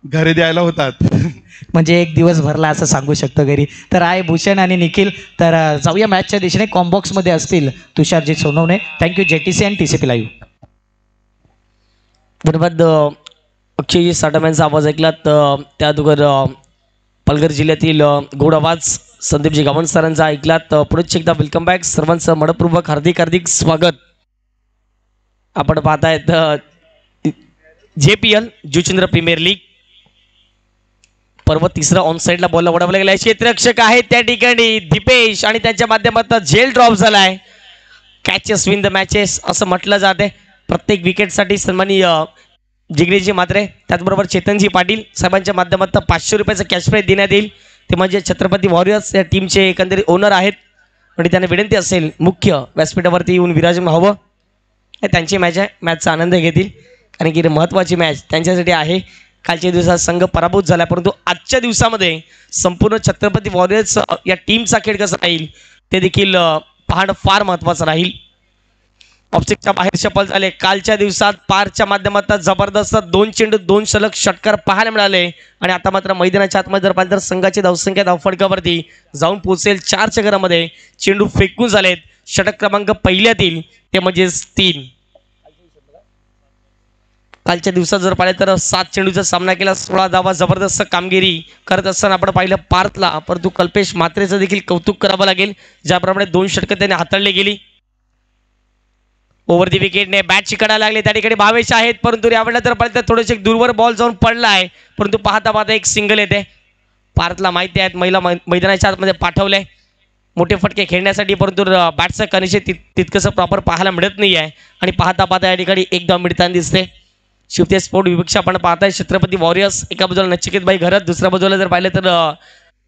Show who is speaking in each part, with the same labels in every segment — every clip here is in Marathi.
Speaker 1: घरी द्यायला होतात.
Speaker 2: म्हणजे एक दिवस भरला असं सांगू शकतो घरी. तर आहे भूषण आणि निखिल. तर जाऊया मॅचच्या दिशेने. कॉम्बॉक्समध्ये असतील तुषारजी सोनवणे. थँक्यू JTC आणि TCP लाईव्ह.
Speaker 3: धन्यवाद. अक्षय साठम्यांचा आवाज ऐकला तर त्या अगोदर पालघर जिल्ह्यातील गोड आवाज संदीपजी गावंड सरांचा ऐकला तर पुढे एकदा वेलकम बॅक सर्वांचं मनपूर्वक हार्दिक हार्दिक स्वागत. आपण पाहतायत JPL जुचंद्र प्रीमियर लीग पर्व तिसरा ऑन साईडला बॉलला वडवला गेला. क्षेत्ररक्षक आहेत त्या ठिकाणी दीपेश आणि त्यांच्या माध्यमातून झेल ड्रॉप झालाय. कॅचेस विन द मॅचेस असं म्हटलं जाते. प्रत्येक विकेटसाठी सन्माननीय जिग्नेशजी म्हात्रे त्याचबरोबर चेतनजी पाटील साहेबांच्या माध्यमातून 500 रुपयाचं कॅश प्राईज देण्यात येईल. ते म्हणजे छत्रपती वॉरियर्स या टीमचे एकंदरीत ओनर आहेत आणि त्यांना विनंती असेल मुख्य व्यासपीठावरती येऊन विराजमान व्हावं. त्यांची मॅच आहे. मॅचचा आनंद घेतील कारण की महत्त्वाची मॅच त्यांच्यासाठी आहे. कालच्या दिवसात संघ पराभूत झाला परंतु आजच्या दिवसामध्ये संपूर्ण छत्रपती वॉरियर्स या टीमचा खेळ कसा राहील ते देखील पाहणं फार महत्त्वाचं राहील. ऑब्जेक्टच्या बाहेर शपल झाले. कालच्या दिवसात पारच्या माध्यमातून जबरदस्त 2 चेंडू 2 सलग षटकार पाहायला मिळाले आणि आता मात्र मैदानाच्या आतमध्ये जर पाहिलं तर संघाची धावसंख्या धावफडकावरती जाऊन पोहोचेल 4च्या घरामध्ये. चेंडू फेकून झालेत. षटक क्रमांक पहिल्यातील ते म्हणजे 3. कालच्या दिवसात जर पाहिलं तर 7 चेंडूचा सामना केला 16 धावा. जबरदस्त कामगिरी करत असताना आपण पाहिलं पार्थला परंतु कल्पेश म्हात्रेचं देखील कौतुक करावं लागेल ज्याप्रमाणे 2 षटकं त्याने हाताळली गेली. ओव्हर दी विकेटने बॅट चिकायला लागले त्या ठिकाणी भावेश आहेत परंतु यावेळेला जर पाहिलं तर थोडेसे दूरवर बॉल जाऊन पडला आहे परंतु पाहता पाहता एक सिंगल येते. पार्थला माहिती आहे मैदानाच्या आतमध्ये पाठवलंय मोठे फटके खेळण्यासाठी परंतु बॅटचं कनेक्शन तितकंसं प्रॉपर पाहायला मिळत नाही आहे आणि पाहता पाहता या ठिकाणी एकदा मिळताना दिसते. शिवते स्पोर्ट विपक्ष आपण पाहताय छत्रपती वॉरियर्स एका बाजूला नचिकेतबाई घरत दुसऱ्या बाजूला जर पाहिलं तर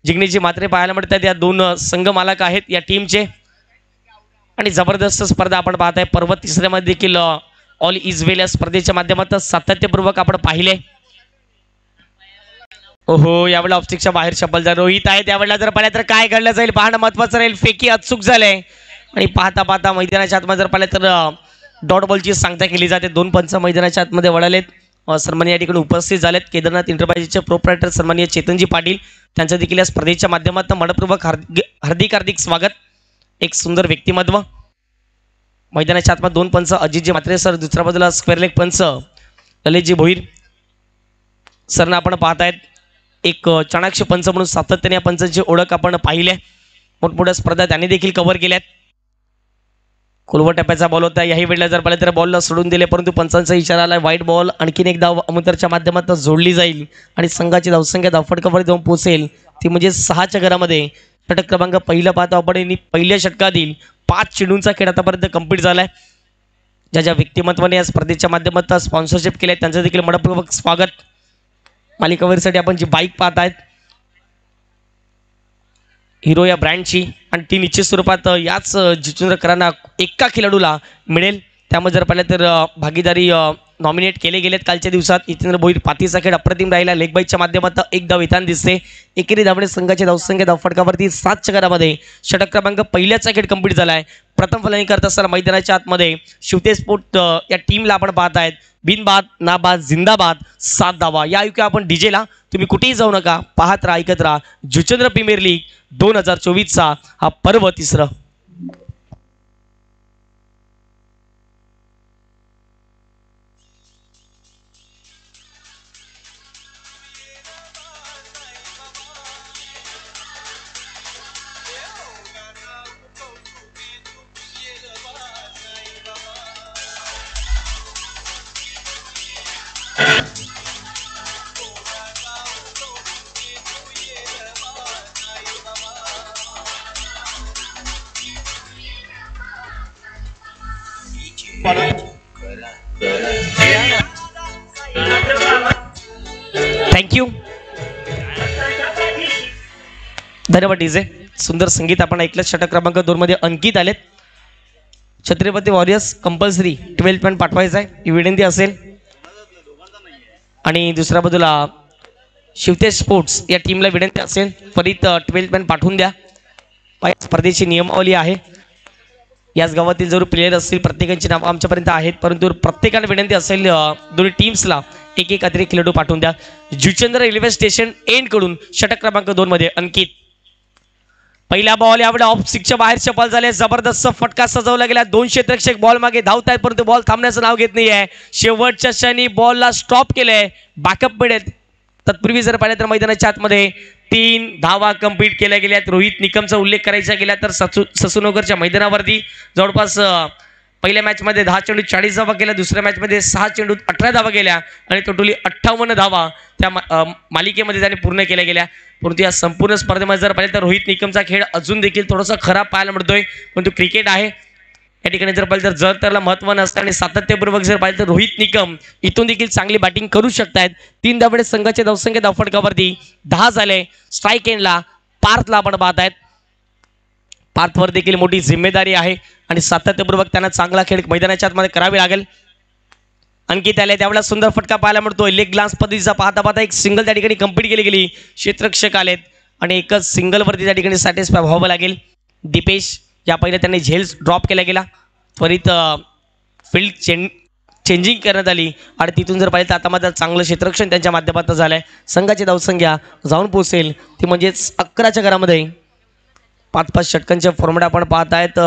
Speaker 3: जिग्नेशजी म्हात्रे पाहायला मिळतात. या 2 संघ मालक आहेत या टीमचे आणि जबरदस्त स्पर्धा आपण पाहताय. पर्व तिसऱ्यामध्ये देखील ऑल इज वेल या स्पर्धेच्या माध्यमातून सातत्यपूर्वक आपण पाहिले. ओहो यावेळेला ऑब्जेक्टच्या बाहेर शपल झाला. रोहित आहे त्यावेळेला जर पाहिलं तर काय घडलं जाईल पाहणं महत्वाचं राहील. फेकी अचूक झालंय आणि पाहता पाहता मैदानाच्या आतमध्ये जर पाहिलं तर डॉट बॉलची सांगता केली जाते. 2 पंच मैदानाच्या आतमध्ये वळालेत. सन्माननीय या ठिकाणी उपस्थित झालेत. केदारनाथ इंटरप्राइजेसचे प्रोप्रायटर सन्माननीय चेतनजी पाटील त्यांचं देखील या स्पर्धेच्या माध्यमातून मनपूर्वक हार्दिक हार्दिक स्वागत. एक सुंदर व्यक्तिमत्व. मैदानाच्या आतमध्ये 2 पंच अजितजी म्हात्रे सर दुसऱ्या बाजूला स्क्वेअर लेग पंच ललितजी भोईर सरना आपण पाहतायत. एक चाणाक्ष पंच म्हणून सातत्याने या पंचांची ओळख आपण पाहिली आहे. मोठमोठ्या स्पर्धा त्यांनी देखील कव्हर केल्यात. खोलवर टप्प्याचा बॉल होता. याही वेळेला जर पाहिलं तर बॉलला सोडून दिले परंतु पंचांचा इशारा आला व्हाईट बॉल. आणखीन एक धाव अमुतरच्या माध्यमातून जोडली जाईल आणि संघाची धावसंख्या धावफटकावर जाऊन पोहोचेल ती म्हणजे 6च्या घरामध्ये. षटक क्रमांक पहिला पाहतो आपण. पहिल्या षटकातील 5 चेंडूंचा खेळ आतापर्यंत कंप्लीट झालाय. ज्या व्यक्तिमत्वाने या स्पर्धेच्या माध्यमातून स्पॉन्सरशिप केले त्यांचं देखील मनपूर्वक स्वागत. मालिकावीरसाठी आपण जी बाईक पाहतायत हिरो या ब्रँडची आणि ती निश्चित स्वरूपात याच जितेंद्रकरांना एका खेळाडूला मिळेल. त्यामुळे जर पाहिलं तर भागीदारी नॉमिनेट केले गेलेत. कालच्या दिवसात जितेंद्र भोईर पातीचा खेळ अप्रतिम राहिला. लेग बाईकच्या माध्यमातून एक धाव येताना दिसते. एकेरी धावणे संघाची धावसंख्या धावफटकावरती 7च्या घरामध्ये. षटक क्रमांक पहिल्याचा खेळ कंप्लीट झालाय. प्रथम फलंदाजी करत असताना मैदानाच्या आतमध्ये शिवते स्पोर्ट या टीमला आपण पाहतायत. बिनबाद नाबाद जिंदाबाद 7 धावा. या ऐकूया आपण डीजेला. तुम्ही कुठेही जाऊ नका. पाहत राहा ऐकत राहा जुचंद्र प्रीमियर लीग 2024चा हा पर्व तिसरा. थँक्यू धन्यवाद डीजे. सुंदर संगीत आपण ऐकलं. षटक क्रमांक 2 मध्ये अंकित आलेत. छत्रपती वॉरियर्स कंपल्सरी 12 पॉईंट पाठवायचा आहे ही विनंती असेल आणि दुसऱ्या बाजूला शिवते स्पोर्ट्स या टीमला विनंती असेल त्वरित 12 पॉईंट पाठवून द्या. स्पर्धेची नियमावली आहे. याच गावातील जरूर प्लेयर असतील प्रत्येकाची नावं आमच्यापर्यंत आहेत परंतु प्रत्येकाला विनंती असेल दोन्ही टीम्सला एक अतिरिक्त खेळाडू पाठवून द्या. जुचंद्र रेल्वे स्टेशन एंड कडून षटक क्रमांक 2 मध्ये अंकित. पहिला बॉल यावेळी ऑफ स्टिकच्या बाहेर सफल झाले. जबरदस्त फटका सजवला गेला. 2 क्षेत्ररक्षक बॉल मागे धावत आहेत परंतु बॉल थांबण्याचं नाव घेत नाहीये. शेवटच्या क्षणी बॉलला स्टॉप केलंय. बॅकअप मिळेल. तत्पूर्वी जर पाहिलं तर मैदानाच्या आतमध्ये 3 धावा कंप्लीट केल्या गेल्यात. रोहित निकमचा उल्लेख करायचा गेला तर ससूनगरच्या मैदानावरती जवळपास पहिल्या मॅचमध्ये 10 चेंडूत 40 धावा केल्या. दुसऱ्या मॅचमध्ये 6 चेंडूत 18 धावा केल्या आणि टोटली 58 धावा त्या मालिकेमध्ये त्याने पूर्ण केल्या गेल्या. परंतु या संपूर्ण स्पर्धेमध्ये जर पाहिलं तर रोहित निकमचा खेळ अजून देखील थोडासा खराब पाहायला मिळतोय. परंतु क्रिकेट आहे या ठिकाणी जर पाहिलं तर जर त्याला महत्त्व नसतं आणि सातत्यपूर्वक जर पाहिलं तर रोहित निकम इथून देखील चांगली बॅटिंग करू शकतायत. 3 धावडे संघाचे धावसंख्या धावफटकावरती 10 झाले. स्ट्राईक एंडला पार्थला आपण पाहत आहेत. पार्थवर देखील मोठी जिम्मेदारी आहे आणि सातत्यपूर्वक त्यांना चांगला खेळ मैदानाच्या आतमध्ये करावी लागेल. अंकित आले त्यावेळेला सुंदर फटका पाहायला मिळतोय. लेग ग्लान्स पद्धतीचा पाहता पाहता एक सिंगल त्या ठिकाणी कंप्लीट केली गेली. क्षेत्ररक्षक आलेत आणि एकच सिंगलवरती त्या ठिकाणी सॅटिस्फाय व्हावं लागेल. दीपेश या पहिले त्यांनी झेल्स ड्रॉप केला गेला. त्वरित फील्ड चेंजिंग करण्यात आली आणि तिथून जर पाहिलं तर आता मात्र चांगलं क्षेत्ररक्षण त्यांच्या माध्यमातून झालंय. संघाची धावसंख्या जाऊन पोहोचेल ती म्हणजेच 11च्या घरामध्ये. 5-5 षटकांच्या फॉर्मॅट आपण पाहत आहेत.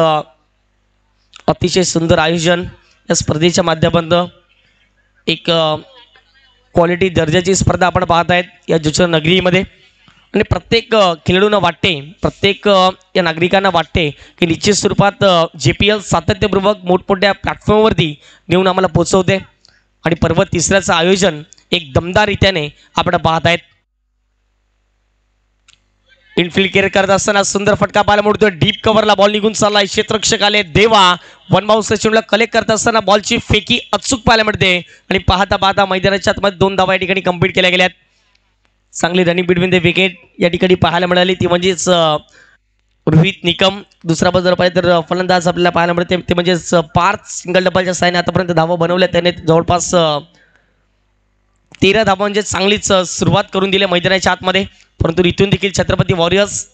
Speaker 3: अतिशय सुंदर आयोजन या स्पर्धेच्या माध्यमातून. एक क्वालिटी दर्जाची स्पर्धा आपण पाहत आहेत या जुचर नगरीमध्ये आणि प्रत्येक खेळाडूंना वाटते, प्रत्येक या नागरिकांना वाटते की निश्चित स्वरूपात JPL सातत्यपूर्वक मोठमोठ्या प्लॅटफॉर्मवरती नेऊन आम्हाला पोचवते आणि पर्व 3ऱ्याचं आयोजन एक दमदार रीत्याने आपण पाहत आहेत. इनफिल्ड केअर करत असताना सुंदर फटका पाहायला मिळतोय. डीप कव्हरला बॉल निघून चाललाय. क्षेत्ररक्षक आले देवा. 1 बाउन्स चेंडूला कलेक्ट करत असताना बॉलची फेकी अचूक पाहायला मिळते आणि पाहता पाहता मैदानाच्या आतमध्ये 2 धावा या ठिकाणी कंप्लीट केल्या गेल्यात. चांगली रनिंग बिटवीन द विकेट या ठिकाणी पाहायला मिळाली ती म्हणजेच रोहित निकम. दुसरा बाजूला पाहिजे तर फलंदाज आपल्याला पाहायला मिळते ते म्हणजेच पार्थ. सिंगल डबलच्या साहाय्याने आतापर्यंत धावा बनवल्या. त्याने जवळपास 13 धावा म्हणजे चांगलीच सुरुवात करून दिली मैदानाच्या आतमध्ये. परंतु इथून देखील छत्रपती वॉरियर्स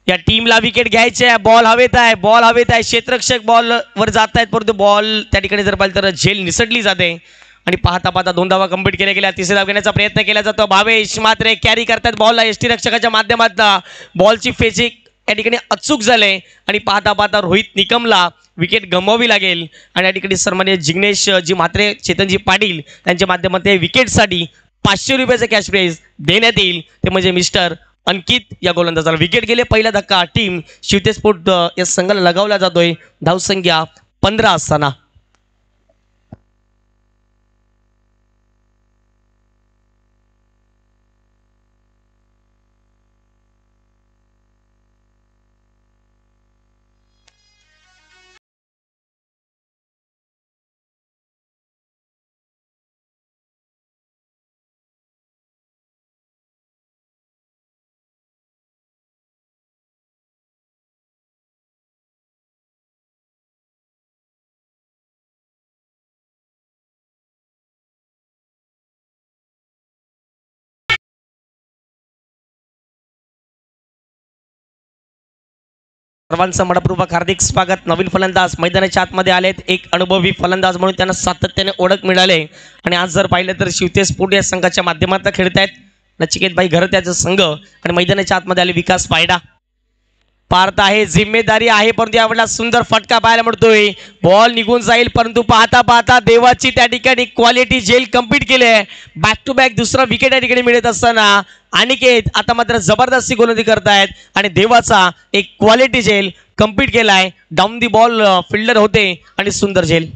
Speaker 3: या टीमला विकेट घ्यायचे आहे. बॉल हवेत आहे, बॉल हवेत आहे. क्षेत्ररक्षक बॉलवर जात आहेत परंतु बॉल त्या ठिकाणी जर पाहिलं तर झेल निसटली जाते आणि पाहता पाहता 2 धावा कंप्लीट केल्या गेल्या. 3री धाव घेण्याचा प्रयत्न केला जातो. भावेश मात्र कॅरी करतात बॉलला एसटी रक्षकाच्या माध्यमातून. बॉलची फेजिक या ठिकाणी अचूक झाले आणि पाहता पाहता रोहित निकमला विकेट गमवावी लागेल आणि या ठिकाणी सन्माननीय जिग्नेश जी म्हात्रे, चेतनजी पाटील त्यांच्या माध्यमातून विकेटसाठी 500 रुपयाचं कॅश प्राइज देण्यात येईल. ते म्हणजे मिस्टर अंकित या गोलंदाजाला विकेट गेले. पहिला धक्का टीम शिवते स्पोर्ट या संघाला लगावला जातोय धावसंख्या 15 असताना. सर्वांचं मनपूर्वक हार्दिक स्वागत. नवीन फलंदाज मैदानाच्या आतमध्ये आलेत. एक अनुभवी फलंदाज म्हणून त्यांना सातत्याने ओळख मिळाले आणि आज जर पाहिलं तर शिवते स्पोर्ट या संघाच्या माध्यमातून खेळतायत नचिकेतभाई घरत्याचा संघ आणि मैदानाच्या आतमध्ये आले विकास पायडा. पार्थ आहे, जिम्मेदारी आहे परंतु यावेळेला सुंदर फटका पाहायला मिळतोय. बॉल निघून जाईल परंतु पाहता पाहता देवाची त्या ठिकाणी क्वालिटी झेल कंप्लीट केली आहे. बॅक टू बॅक दुसरा विकेट या ठिकाणी मिळत असताना अनिकेत आता मात्र जबरदस्ती गोलंदाजी करतायत आणि देवाचा एक क्वालिटी झेल कंप्लीट केलाय. डाऊन दी बॉल फिल्डर होते आणि सुंदर झेल.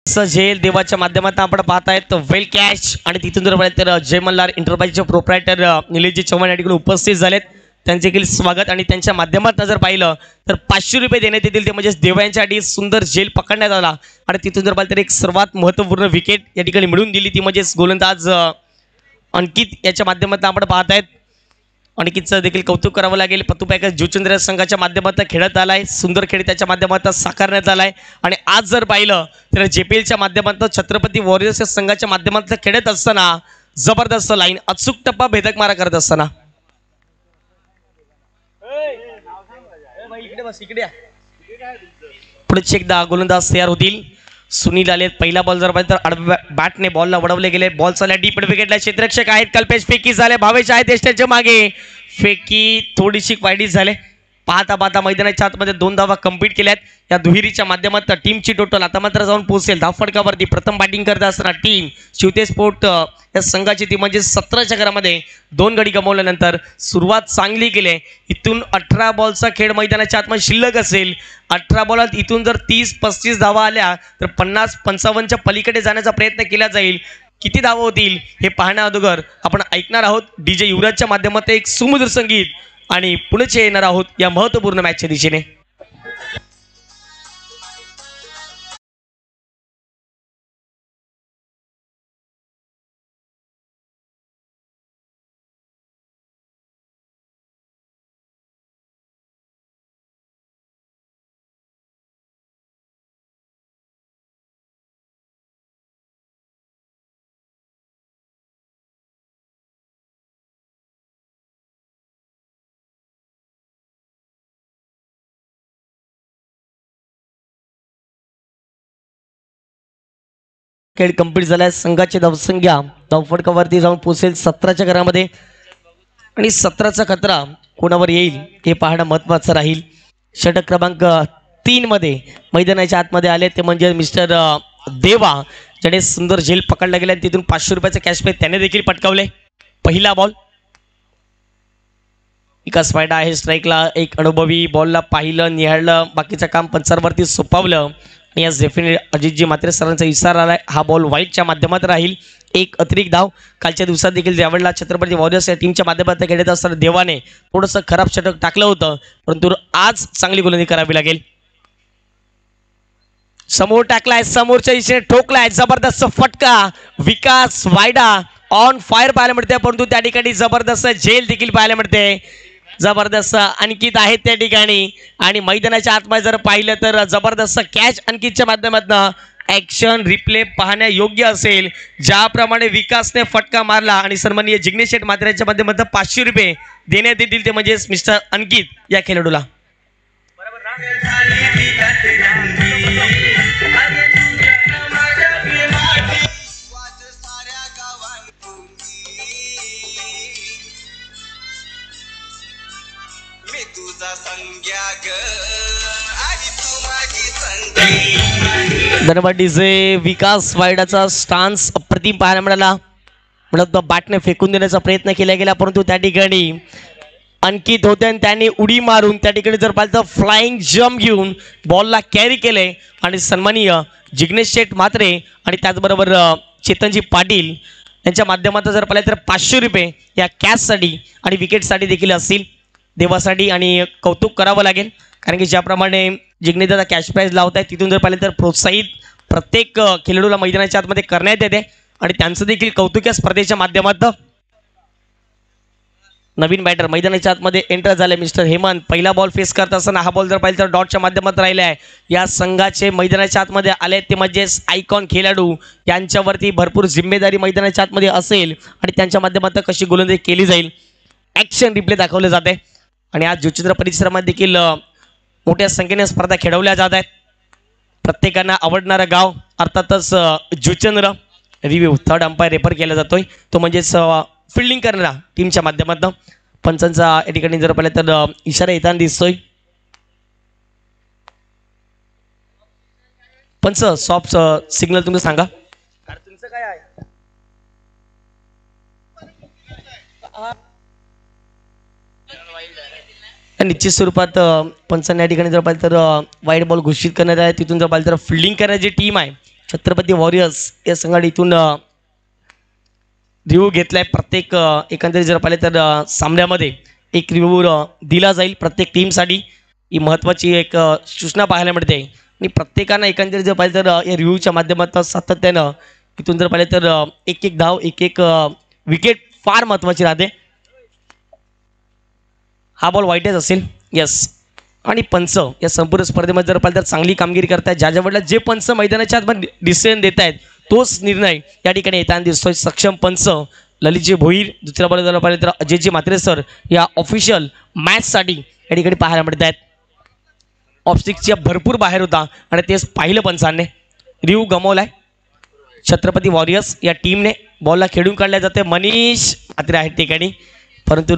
Speaker 3: झेल देवाच्या माध्यमातून आपण पाहतायत वेल कॅच आणि तिथून जर पाहिलं तर जय मल्हार एंटरप्राइजचे प्रोप्रायटर निलेशजी चव्हाण या ठिकाणी उपस्थित झालेत. त्यांचे देखील स्वागत आणि त्यांच्या माध्यमातून जर पाहिलं तर 500 रुपये देण्यात येतील. ते म्हणजे देवा यांच्यासाठी सुंदर झेल पकडण्यात आला आणि तिथून जर पाहिलं तर एक सर्वात महत्त्वपूर्ण विकेट या ठिकाणी मिळून दिली ती म्हणजेच गोलंदाज अंकित याच्या माध्यमातून आपण पाहतायत. अनिकेतचं देखील कौतुक करावं लागेल. पतू पॅकेज जुचंद्र संघाच्या माध्यमातून खेळत आलाय, सुंदर खेळ त्याच्या माध्यमातून साकारण्यात आलाय. आणि आज जर पाहिलं तर JPLच्या माध्यमातून छत्रपती वॉरियर्स या संघाच्या माध्यमातून खेळत असताना जबरदस्त लाईन, अचूक टप्पा, भेदक मारा करत असताना पुढे एकदा गोलंदाज तयार होतील. सुनील आले. पहिला बॉल जर पाहिजे तर बॅटने बॉलला वडवले गेले. बॉल चालला डीप विकेटला. क्षेत्ररक्षक आहेत कल्पेश. फेकी झाले. भावेश आहेत देशच्या मागे. फेकी थोडीशी वाईडीच झाले. पाहता पाहता मैदानाच्या आतमध्ये 2 धावा कंप्लीट केल्यात. या दुहेरीच्या माध्यमातून टीमची टोटल आता मात्र जाऊन पोहोचेल धावफटकावरती. प्रथम बॅटिंग करत असताना टीम शिवते स्पोर्ट या संघाची ती म्हणजे 17च्या घरामध्ये 2 गडी गमावल्यानंतर सुरुवात चांगली केली. इथून 18 बॉलचा खेळ मैदानाच्या आतमध्ये शिल्लक असेल. 18 बॉलात इथून जर 30-35 धावा आल्या तर 50-55च्या पलीकडे जाण्याचा प्रयत्न केला जाईल. किती धावा होतील हे पाहण्या अगोदर आपण ऐकणार आहोत DJ युवराजच्या माध्यमातून एक सुमधुर संगीत आणि पुढचे येणार आहोत या महत्त्वपूर्ण मॅचच्या दिशेने. खेळ कंप्लीट झालाय. संघाची धावसंख्या धावफटकावरती जाऊन पोहोचेल 17च्या घरामध्ये आणि 17चा खतरा कोणावर येईल हे पाहणं महत्त्वाचं राहील. षटक क्रमांक 3 मध्ये मैदानाच्या आतमध्ये आले ते म्हणजे मिस्टर देवा, ज्याने सुंदर झेल पकडला गेला. तिथून 500 रुपयाचं कॅश प्राइज त्याने देखील पटकावले. पहिला बॉल विकास वायडा आहे स्ट्राईकला. एक अनुभवी बॉलला पाहिलं, निहाळलं, बाकीचं काम पंचावरती सोपावलं. यस डेफिनेटली अजितजी मात्रे सरांचा इशारा आलाय. हा बॉल वाईटच्या माध्यमात राहील. एक अतिरिक्त धाव. कालच्या दिवसात देखील ज्यावेळेला छत्रपती वॉरियर्स या टीमच्या माध्यमातून खेळत असताना देवाने थोडंसं खराब षटक टाकलं होतं, परंतु आज चांगली गोलंदाजी करावी लागेल. समोर टाकलाय, समोरच्या दिशेने ठोकलाय, जबरदस्त फटका. विकास वायडा ऑन फायर पाहायला मिळते, परंतु त्या ठिकाणी जबरदस्त झेल देखील पाहायला मिळते. जबरदस्त अंकित आहेत त्या ठिकाणी आणि मैदानाच्या आतमध्ये जर पाहिलं तर जबरदस्त कॅच अंकितच्या माध्यमातून ॲक्शन रिप्ले पाहण्या योग्य असेल. ज्याप्रमाणे विकासने फटका मारला आणि सन्माननीय जिग्नेश शेठ मात्रेच्या माध्यमातून 500 रुपये देण्यात येतील ते म्हणजे मिस्टर अंकित या खेळाडूला. धनवाडीचे विकास वायडाचा स्टान्स अप्रतिम पाहायला मिळाला. म्हणत बॅटने फेकून देण्याचा प्रयत्न केला गेला, परंतु त्या ठिकाणी अंकित होते आणि त्यांनी उडी मारून त्या ठिकाणी जर पाहिलं तर फ्लाइंग जम्प घेऊन बॉलला कॅरी केले आणि सन्माननीय जिग्नेश शेठ मात्रे आणि त्याचबरोबर चेतनजी पाटील यांच्या माध्यमातून जर पाहिलं तर 500 रुपये या कॅचसाठी आणि विकेटसाठी देखील असतील. देवासाठी आणि कौतुक करावं लागेल, कारण की ज्याप्रमाणे जिग्नेशदा कॅश प्राइज लावत आहे तिथून जर पाहिलं तर प्रोत्साहित प्रत्येक खेळाडूला मैदानाच्या आतमध्ये करण्यात येते आणि त्यांचं देखील कौतुक या स्पर्धेच्या माध्यमातून. नवीन बॅटर मैदानाच्या आतमध्ये एंटर झाले मिस्टर हेमंत. पहिला बॉल फेस करत असताना हा बॉल जर पाहिलं तर डॉटच्या माध्यमात राहिला आहे. या संघाचे मैदानाच्या आतमध्ये आले ते म्हणजे आयकॉन खेळाडू, यांच्यावरती भरपूर जिम्मेदारी मैदानाच्या आतमध्ये असेल आणि त्यांच्या माध्यमातून कशी गोलंदाजी केली जाईल ॲक्शन रिप्ले दाखवले जाते. आणि आज जुचंद्र परिसरामध्ये देखील मोठ्या संख्येने स्पर्धा खेळवल्या जात आहेत. प्रत्येकांना आवडणारं गाव अर्थातच Juchandra. Review third umpire refer केला जातोय तो म्हणजेच फिल्डिंग करणारा टीमच्या माध्यमातून. पंचांचा या ठिकाणी जर पाहिलं तर इशारा येताना दिसतोय. पंच सॉफ्ट सिग्नल तुम्ही सांगा. तुमचं काय आहे? निश्चित स्वरूपात पंचांनी या ठिकाणी जर पाहिलं तर वाईड बॉल घोषित करण्यात आहे. तिथून जर पाहिलं तर फिल्डिंग करण्याची टीम आहे छत्रपती वॉरियर्स या संघाने इथून रिव्ह्यू घेतलाय. प्रत्येक एकंदरीत जर पाहिलं तर सामन्यामध्ये एक रिव्ह्यू दिला जाईल प्रत्येक टीमसाठी. ही महत्त्वाची एक सूचना पाहायला मिळते आणि प्रत्येकानं एकंदरीत जर पाहिलं तर या रिव्ह्यूच्या माध्यमातून सातत्यानं इथून जर पाहिलं तर एक धाव एक विकेट फार महत्त्वाची राहते. हा बॉल वाईटच असेल. यस. आणि पंच या संपूर्ण स्पर्धेमध्ये जर पाहिलं तर चांगली कामगिरी करतायत. ज्या वेळेला जे पंच मैदानाच्या आतमध्ये डिसिजन देत आहेत तोच निर्णय या ठिकाणी येताना दिसतोय. सक्षम पंच ललितजी भोईर. दुसऱ्या बॉल जर पाहिलं तर अजयजी म्हात्रे सर या ऑफिशियल मॅचसाठी या ठिकाणी पाहायला मिळत आहेत. ऑफस्टिकच्या भरपूर बाहेर होता आणि तेच पाहिलं पंचांनी. रिव्ह गमावलाय. छत्रपती वॉरियर्स या टीमने बॉलला खेळून काढल्या जाते. मनीष म्हात्रे आहेत ठिकाणी, परंतु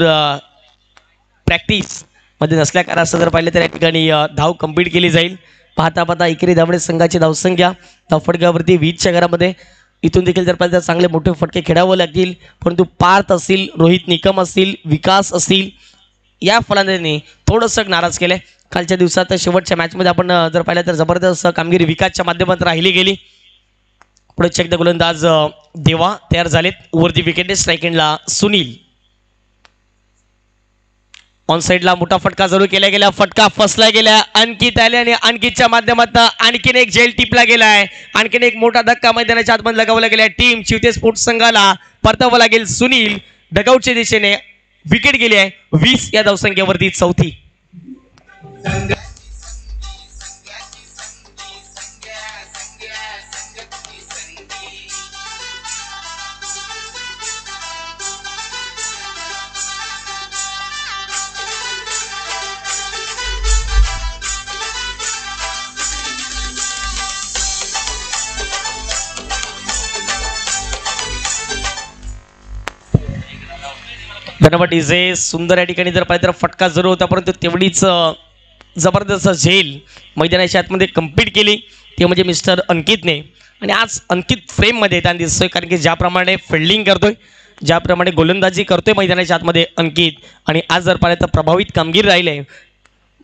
Speaker 3: प्रॅक्टिस मध्ये नसल्या कारण असं जर पाहिलं तर या ठिकाणी धाव कंप्लीट केली जाईल. पाहता पाहता इकडे धावणे संघाची धावसंख्या धावफटक्यावरती 20च्या घरामध्ये. इथून देखील जर पाहिलं तर चांगले मोठे फटके खेळावे लागतील, परंतु पार्थ असतील, रोहित निकम असतील, विकास असतील या फलंदाजांनी थोडंसं नाराज केलं. कालच्या दिवसात शेवटच्या मॅचमध्ये आपण जर पाहिलं तर जबरदस्त कामगिरी विकासच्या माध्यमातून राहिली गेली. पुढे एकदा गोलंदाज देवा तयार झालेत. वरती विकेट स्ट्राईक एंडला सुनील. ऑन साईडला मोठा फटका जरूर केला गेला. फटका फसला गेला. अंकित आले आणि अंकितच्या माध्यमातून आणखीन एक झेल टिपला गेलाय. आणखीन एक मोठा धक्का मैदानाच्या आतमध्ये लगावला गेला. टीम चिवते स्पोर्ट्स संघाला परतावं लागेल. सुनील डगआउटच्या दिशेने विकेट गेली आहे. 20 या धावसंख्येवरती चौथी. धन्यवाद डीजे. सुंदर या ठिकाणी जर पाहिजे तर फटका जरूर होता, परंतु तेवढीच जबरदस्त झेल मैदानाच्या आतमध्ये कंप्लीट केली ते म्हणजे मिस्टर अंकितने. आणि आज अंकित फ्रेममध्ये येताना दिसतोय, कारण की ज्याप्रमाणे फिल्डिंग करतोय, ज्याप्रमाणे गोलंदाजी करतोय मैदानाच्या आतमध्ये अंकित, आणि आज जर पाहिलं तर प्रभावित कामगिरी राहिले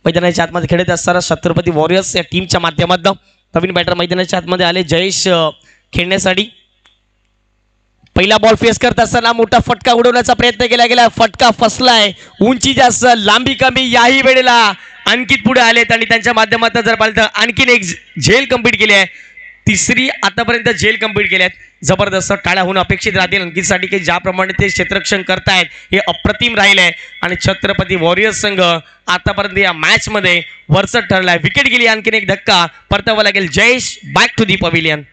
Speaker 3: मैदानाच्या आतमध्ये खेळत असताना छत्रपती वॉरियर्स या टीमच्या माध्यमातून. नवीन बॅटर मैदानाच्या आतमध्ये आले जयेश खेळण्यासाठी. पहिला बॉल फेस करत असताना मोठा फटका उडवण्याचा प्रयत्न केला गेला. फटका फसलाय. उंची जास्त, लांबी कमी. याही वेळेला अंकित पुढे आलेत आणि त्यांच्या माध्यमातून जर पाहिलं तर आणखीन एक झेल कंप्लीट केली आहे. तिसरी आतापर्यंत झेल कंप्लीट केली आहेत. जबरदस्त टाळ्या होणं अपेक्षित राहतील अंकितसाठी, की ज्याप्रमाणे ते क्षेत्ररक्षण करतायत हे अप्रतिम राहिलं आहे. आणि छत्रपती वॉरियर्स संघ आतापर्यंत या मॅचमध्ये वरचढ ठरलाय. विकेट गेली. आणखीन एक धक्का परतावा लागेल. Jayesh back to the pavilion.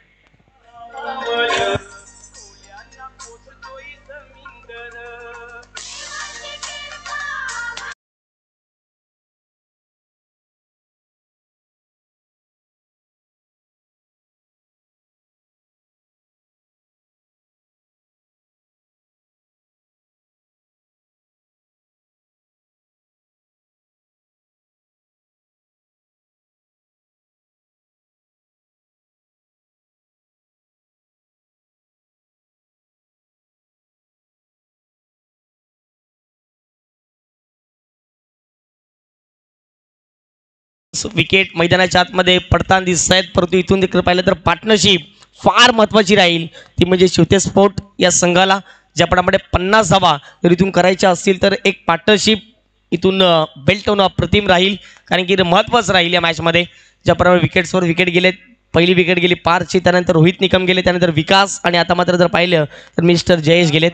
Speaker 3: Wicket मैदानाच्या आतमध्ये पडताना दिसत आहेत, परंतु इथून देखील पाहिलं तर पार्टनरशिप फार महत्त्वाची राहील. ती म्हणजे शिवते स्पोर्ट या संघाला ज्याप्रमाणे 50 धावा जर इथून करायच्या असतील तर एक पार्टनरशिप इथून बेल्ट होणं अप्रतिम राहील, कारण की महत्त्वाचं राहील या मॅचमध्ये. ज्याप्रमाणे विकेट्सवर विकेट गेलेत. पहिली विकेट गेली पारची, त्यानंतर रोहित निकम गेले, त्यानंतर विकास, आणि आता मात्र जर पाहिलं तर मिस्टर जयेश गेलेत.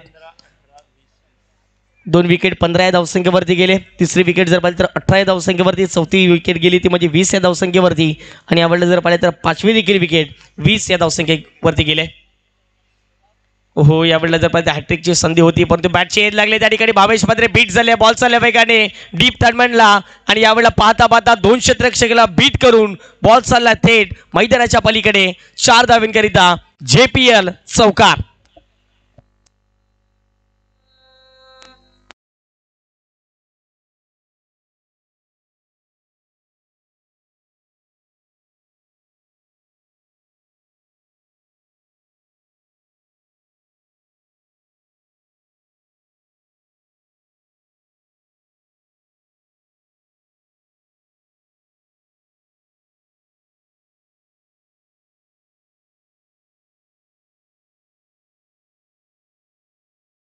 Speaker 3: 2 विकेट 15 या धावसंख्येवरती गेले. तिसरी विकेट जर पाहिली तर 18 या धावसंख्येवरती. चौथी विकेट गेली ती म्हणजे 20 या धावसंख्येवरती. आणि यावेळेला जर पाहिलं तर 5वी देखील विकेट 20 या धावसंख्येवरती गेले. हो, यावेळेला जर पाहिलं हॅट्रिकची संधी होती, परंतु बॅटचे एज लागले. त्या ठिकाणी भावेश मात्रे बीट झाले. बॉल चालल्या वेगाने डीप थर्डमॅनला, आणि यावेळेला पाहता पाहता 2 क्षेत्ररक्षकाला बीट करून बॉल चालला थेट मैदानाच्या पलीकडे. 4 धावांकरिता JPL चौकार.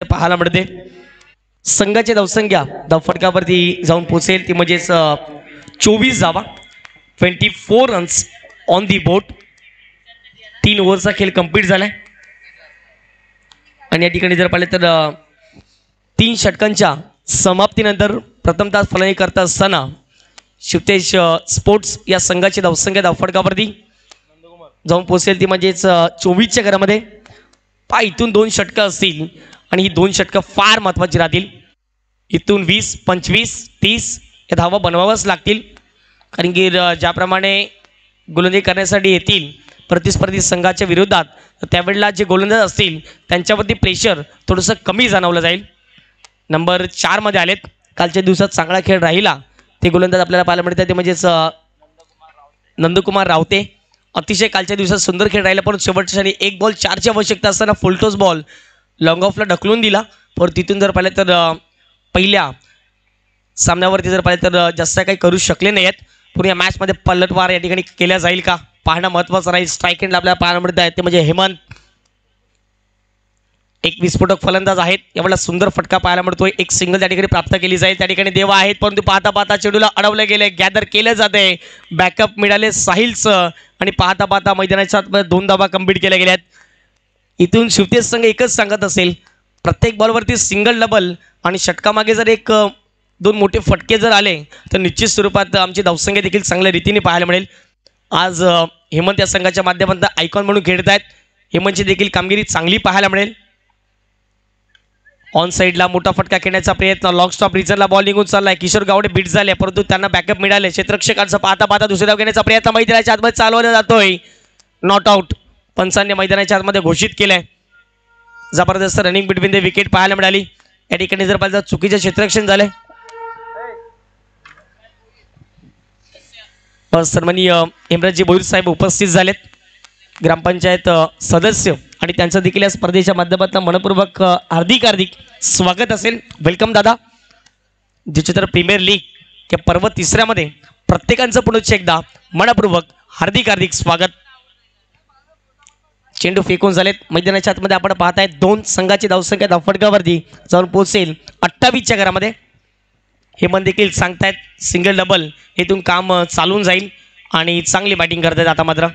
Speaker 3: पाहायला मिळते संघाची धावसंख्या धावफटकावरती जाऊन पोहोचेल ती म्हणजेच 24 धावा, 24 रन्स ऑन दी बोर्ड. 3 ओव्हरचा खेळ कंप्लीट झालाय. आणि या ठिकाणी जर पाहिलं तर 3 षटकांच्या समाप्तीनंतर प्रथमतः फलंदाजी करत असताना शिवतेज स्पोर्ट्स या संघाची धावसंख्या धावफटकावरती जाऊन पोहोचेल ती म्हणजेच 24च्या घरामध्ये. इथून 2 षटकं असतील आणि ही 2 षटकं फार महत्त्वाची राहतील. इथून 20, 25, 30 या धावा बनवाव्याच लागतील, कारण की ज्याप्रमाणे गोलंदाजी करण्यासाठी येतील प्रतिस्पर्धी संघाच्या विरोधात, तर त्यावेळेला जे गोलंदाज असतील त्यांच्यावरती प्रेशर थोडंसं कमी जाणवलं जाईल. नंबर 4मध्ये आलेत. कालच्या दिवसात चांगला खेळ राहिला ते गोलंदाज आपल्याला पाहायला मिळतात, ते म्हणजेच नंदकुमार रावते. अतिशय कालच्या दिवसात सुंदर खेळ राहिला, पण शेवटच्या क्षणी 1 बॉल 4ची आवश्यकता असताना फुलटॉस बॉल लॉंग ऑफला ढकलून दिला. पण तिथून जर पाहिलं तर पहिल्या सामन्यावरती जर पाहिलं तर जास्त काही करू शकले नाही आहेत. पुढे या मॅचमध्ये पलटवार या ठिकाणी केल्या जाईल का पाहणं महत्त्वाचं राहील. स्ट्राईक एंडला आपल्याला पाहायला मिळत आहे ते म्हणजे हेमंत, एक विस्फोटक फलंदाज आहेत. यावेळेला सुंदर फटका पाहायला मिळतोय. एक सिंगल त्या ठिकाणी प्राप्त केली जाईल. त्या ठिकाणी देवा आहेत, परंतु पाहता पाहता चेंडूला अडवलं गेले, गॅदर केलं जाते. बॅकअप मिळाले साहिलचं आणि पाहता पाहता मैदानाच्या आतमध्ये 2 धावा कंप्लीट केल्या गेल्यात. इथून शिवतेज संघ एकच सांगत असेल, प्रत्येक बॉलवरती सिंगल डबल आणि षटकामागे जर 1-2 मोठे फटके जर आले तर निश्चित स्वरूपात आमची धावसंख्या देखील चांगल्या रीतीने पाहायला मिळेल. आज हेमंत या संघाच्या माध्यमातून आयकॉन म्हणून खेळत आहेत. हेमंतची देखील कामगिरी चांगली पाहायला मिळेल. ऑन साईडला मोठा फटका खेळण्याचा प्रयत्न, लॉंग स्टॉप रिझनला बॉल निघून चाललाय. किशोर गावडे बीट झाले, परंतु त्यांना बॅकअप मिळाले. क्षेत्ररक्षकांचा पाहता पाहता दुसऱ्या धाव घेण्याचा प्रयत्न मैदानाच्या आतमध्ये चालवला जातोय. नॉट आउट पंचांनी मैदानाच्या आतमध्ये घोषित केलंय. जबरदस्त रनिंग बिटवीन द विकेट पाहायला मिळाली. या ठिकाणी जर पाहिलं चुकीचं क्षेत्ररक्षण झालंय. सन्माननीय हेमराजजी भोईर साहेब उपस्थित झालेत, ग्रामपंचायत सदस्य, आणि त्यांचं देखील या स्पर्धेच्या माध्यमातून मनपूर्वक हार्दिक स्वागत असेल. वेलकम दादा. ज्याच्या तर प्रीमियर लीग या पर्व 3ऱ्यामध्ये प्रत्येकांचं पुनश्च एकदा मनपूर्वक हार्दिक स्वागत. चेंडू फेकून झालेत. मैदानाच्या आतमध्ये आपण पाहताय 2 संघाची धावसंख्या धावफटकावरती जाऊन पोहोचेल 28च्या घरामध्ये. हेमंत देखील सांगतायत सिंगल डबल इथून काम चालून जाईल आणि चांगली बॅटिंग करतायत. आता मात्र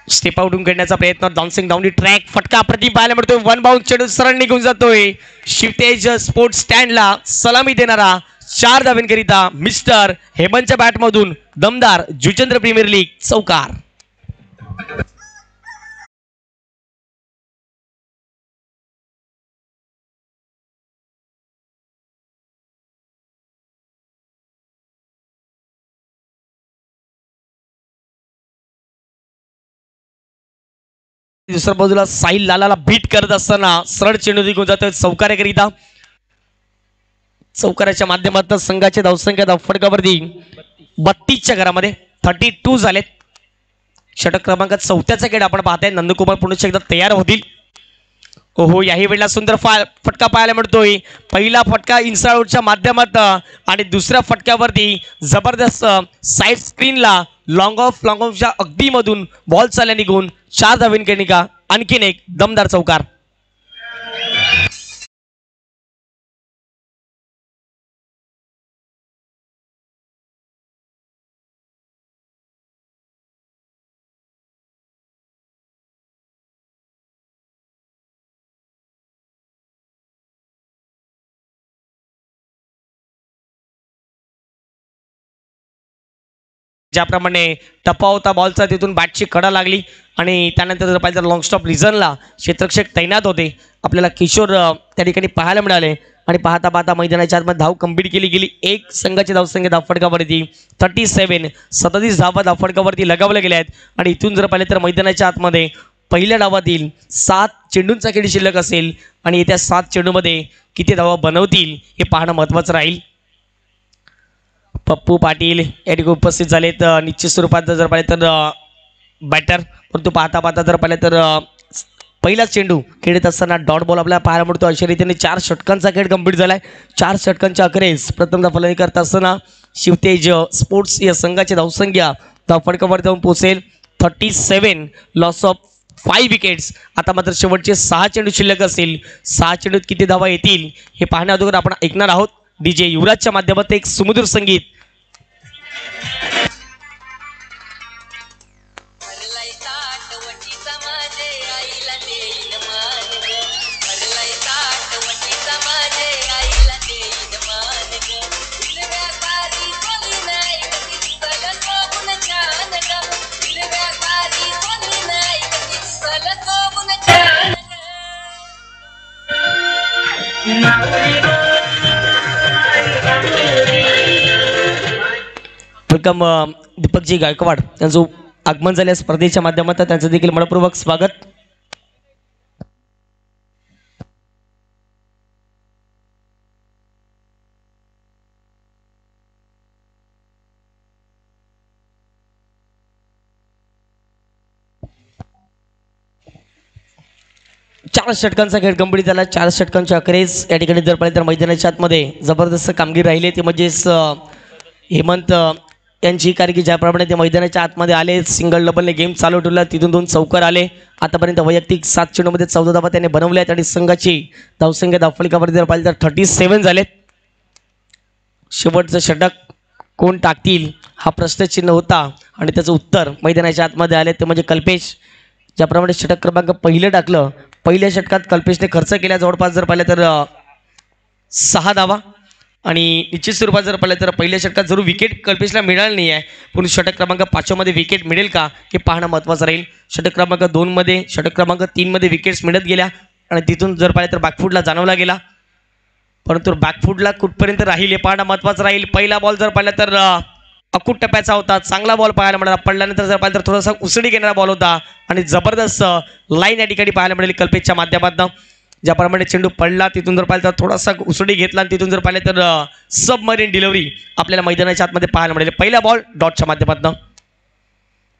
Speaker 3: स्टेप आउटून खेळण्याचा प्रयत्न, डान्सिंग डाऊन ट्रॅक, फटका प्रति पाहायला मिळतोय. 1 बाउंड चेंडू सरळ निघून जातोय. शिवतेज स्पोर्ट्स स्टँडला सलामी देणारा 4 धावेंकरिता मिस्टर हेमंतच्या बॅटमधून दमदार जुचंद्र प्रीमियर लीग चौकार. दुसऱ्या बाजूला साहिल लालाला बीट करत असताना सरळ चेंडू निघून जातोय चौकार्याकरिता. चौकाराच्या माध्यमातून संघाची धावसंख्या धावफटकावरती 32च्या घरामध्ये 32 झालेत. षटक क्रमांक 4चा खेळ आपण पाहताय. नंदकुमार पुन्हा एकदा तयार होतील. ओहो, याही वेळेला सुंदर फटका पाहायला मिळतोय. पहिला फटका इन्साउटच्या माध्यमातून आणि दुसऱ्या फटक्यावरती जबरदस्त साईड स्क्रीनला लॉंग ऑफच्या अगदी मधून बॉल चालल्या निघून 4 धावेंकरिता आणखीन एक दमदार चौकार. ज्याप्रमाणे टप्पा होता बॉलचा, तिथून बॅटची कडा लागली आणि त्यानंतर जर पाहिजे लॉंग स्टॉप रिझनला क्षेत्ररक्षक तैनात होते. आपल्याला किशोर त्या ठिकाणी पाहायला मिळाले आणि पाहता पाहता मैदानाच्या आतमध्ये धाव कंप्लीट केली गेली. एक संघाची धावसंख्या धावफटकावरती 37 धावा धावफटकावरती लगावल्या गेल्या आहेत. आणि इथून जर पाहिलं तर मैदानाच्या आतमध्ये पहिल्या डावातील 7 चेंडूंचा खेळ शिल्लक असेल आणि येत्या 7 चेंडूमध्ये किती धावा बनवतील हे पाहणं महत्त्वाचं राहील. पप्पू पाटील या ठिकाणी उपस्थित झालेत. निश्चित स्वरूपात जर पाहिलं तर बॅटर, परंतु पाहता पाहता जर पाहिलं तर पहिला चेंडू खेळत असताना डॉट बॉल आपल्याला पाहायला मिळतो. अशा रीतीने 4 षटकांचा खेळ कंप्लीट झालाय. 4 षटकांच्या अखेरीस प्रथमतः फलंदाजी करत असताना शिवतेज स्पोर्ट्स या संघाची धावसंख्या धावफटकावर जाऊन पोहोचेल 37, लॉस ऑफ 5 विकेट्स. आता मात्र शेवटचे 6 चेंडू शिल्लक असतील. 6 चेंडूत किती धावा येतील हे पाहण्या अगोदर आपण ऐकणार आहोत डीजे युवराजच्या माध्यमातून एक सुमधुर संगीत. वेलकम दीपकजी गायकवाड यांचं आगमन झाले स्पर्धेच्या माध्यमातून त्यांचं देखील मनपूर्वक स्वागत. चार षटकांचा खेळ कंप्लीट झाला. 4 षटकांच्या अखेरीस या ठिकाणी जर पाहिलं तर मैदानाच्या आतमध्ये जबरदस्त कामगिरी राहिली ती म्हणजेच हेमंत यांची, कारण की ज्याप्रमाणे ते मैदानाच्या आतमध्ये आले, सिंगल डबलने गेम चालू ठेवला, तिथून 2 चौकार आले. आतापर्यंत वैयक्तिक 7 चेंडूमध्ये 14 धावा त्याने बनवल्या आहेत आणि संघाची धावसंख्या धावफलकावर जर पाहिलं तर 37 झालेत. शेवटचं षटक कोण टाकतील हा प्रश्नचिन्ह होता आणि त्याचं उत्तर मैदानाच्या आतमध्ये आले ते म्हणजे कल्पेश. ज्याप्रमाणे षटक क्रमांक पहिलं टाकलं, पहिल्या षटकात कल्पेशने खर्च केला जवळपास जर पाहिलं तर 6 धावा आणि निश्चित स्वरूपात जर पाहिलं तर पहिल्या षटकात जरूर विकेट कल्पेशला मिळाली नाही आहे, पण षटक क्रमांक 5 मध्ये विकेट मिळेल का हे पाहणं महत्त्वाचं राहील. षटक क्रमांक 2 मध्ये, षटक क्रमांक 3 मध्ये विकेट्स मिळत गेल्या आणि तिथून जर पाहिलं तर बॅकफूटला जाणवला गेला, परंतु बॅकफूटला कुठपर्यंत राहील हे पाहणं महत्त्वाचं राहील. पहिला बॉल जर पाहिलं तर अकूट टप्प्याचा होता, चांगला बॉल पाहायला मिळाला. पडल्यानंतर जर पाहिलं तर थोडासा उसळी घेणारा बॉल होता आणि जबरदस्त लाईन या ठिकाणी पाहायला मिळाली कल्पेशच्या माध्यमातून. ज्याप्रमाणे चेंडू पडला तिथून जर पाहिलं तर थोडासा उसळी घेतला आणि तिथून जर पाहिलं तर सबमरीन डिलिव्हरी आपल्याला मैदानाच्या आतमध्ये पाहायला मिळाली. पहिला बॉल डॉटच्या माध्यमातून.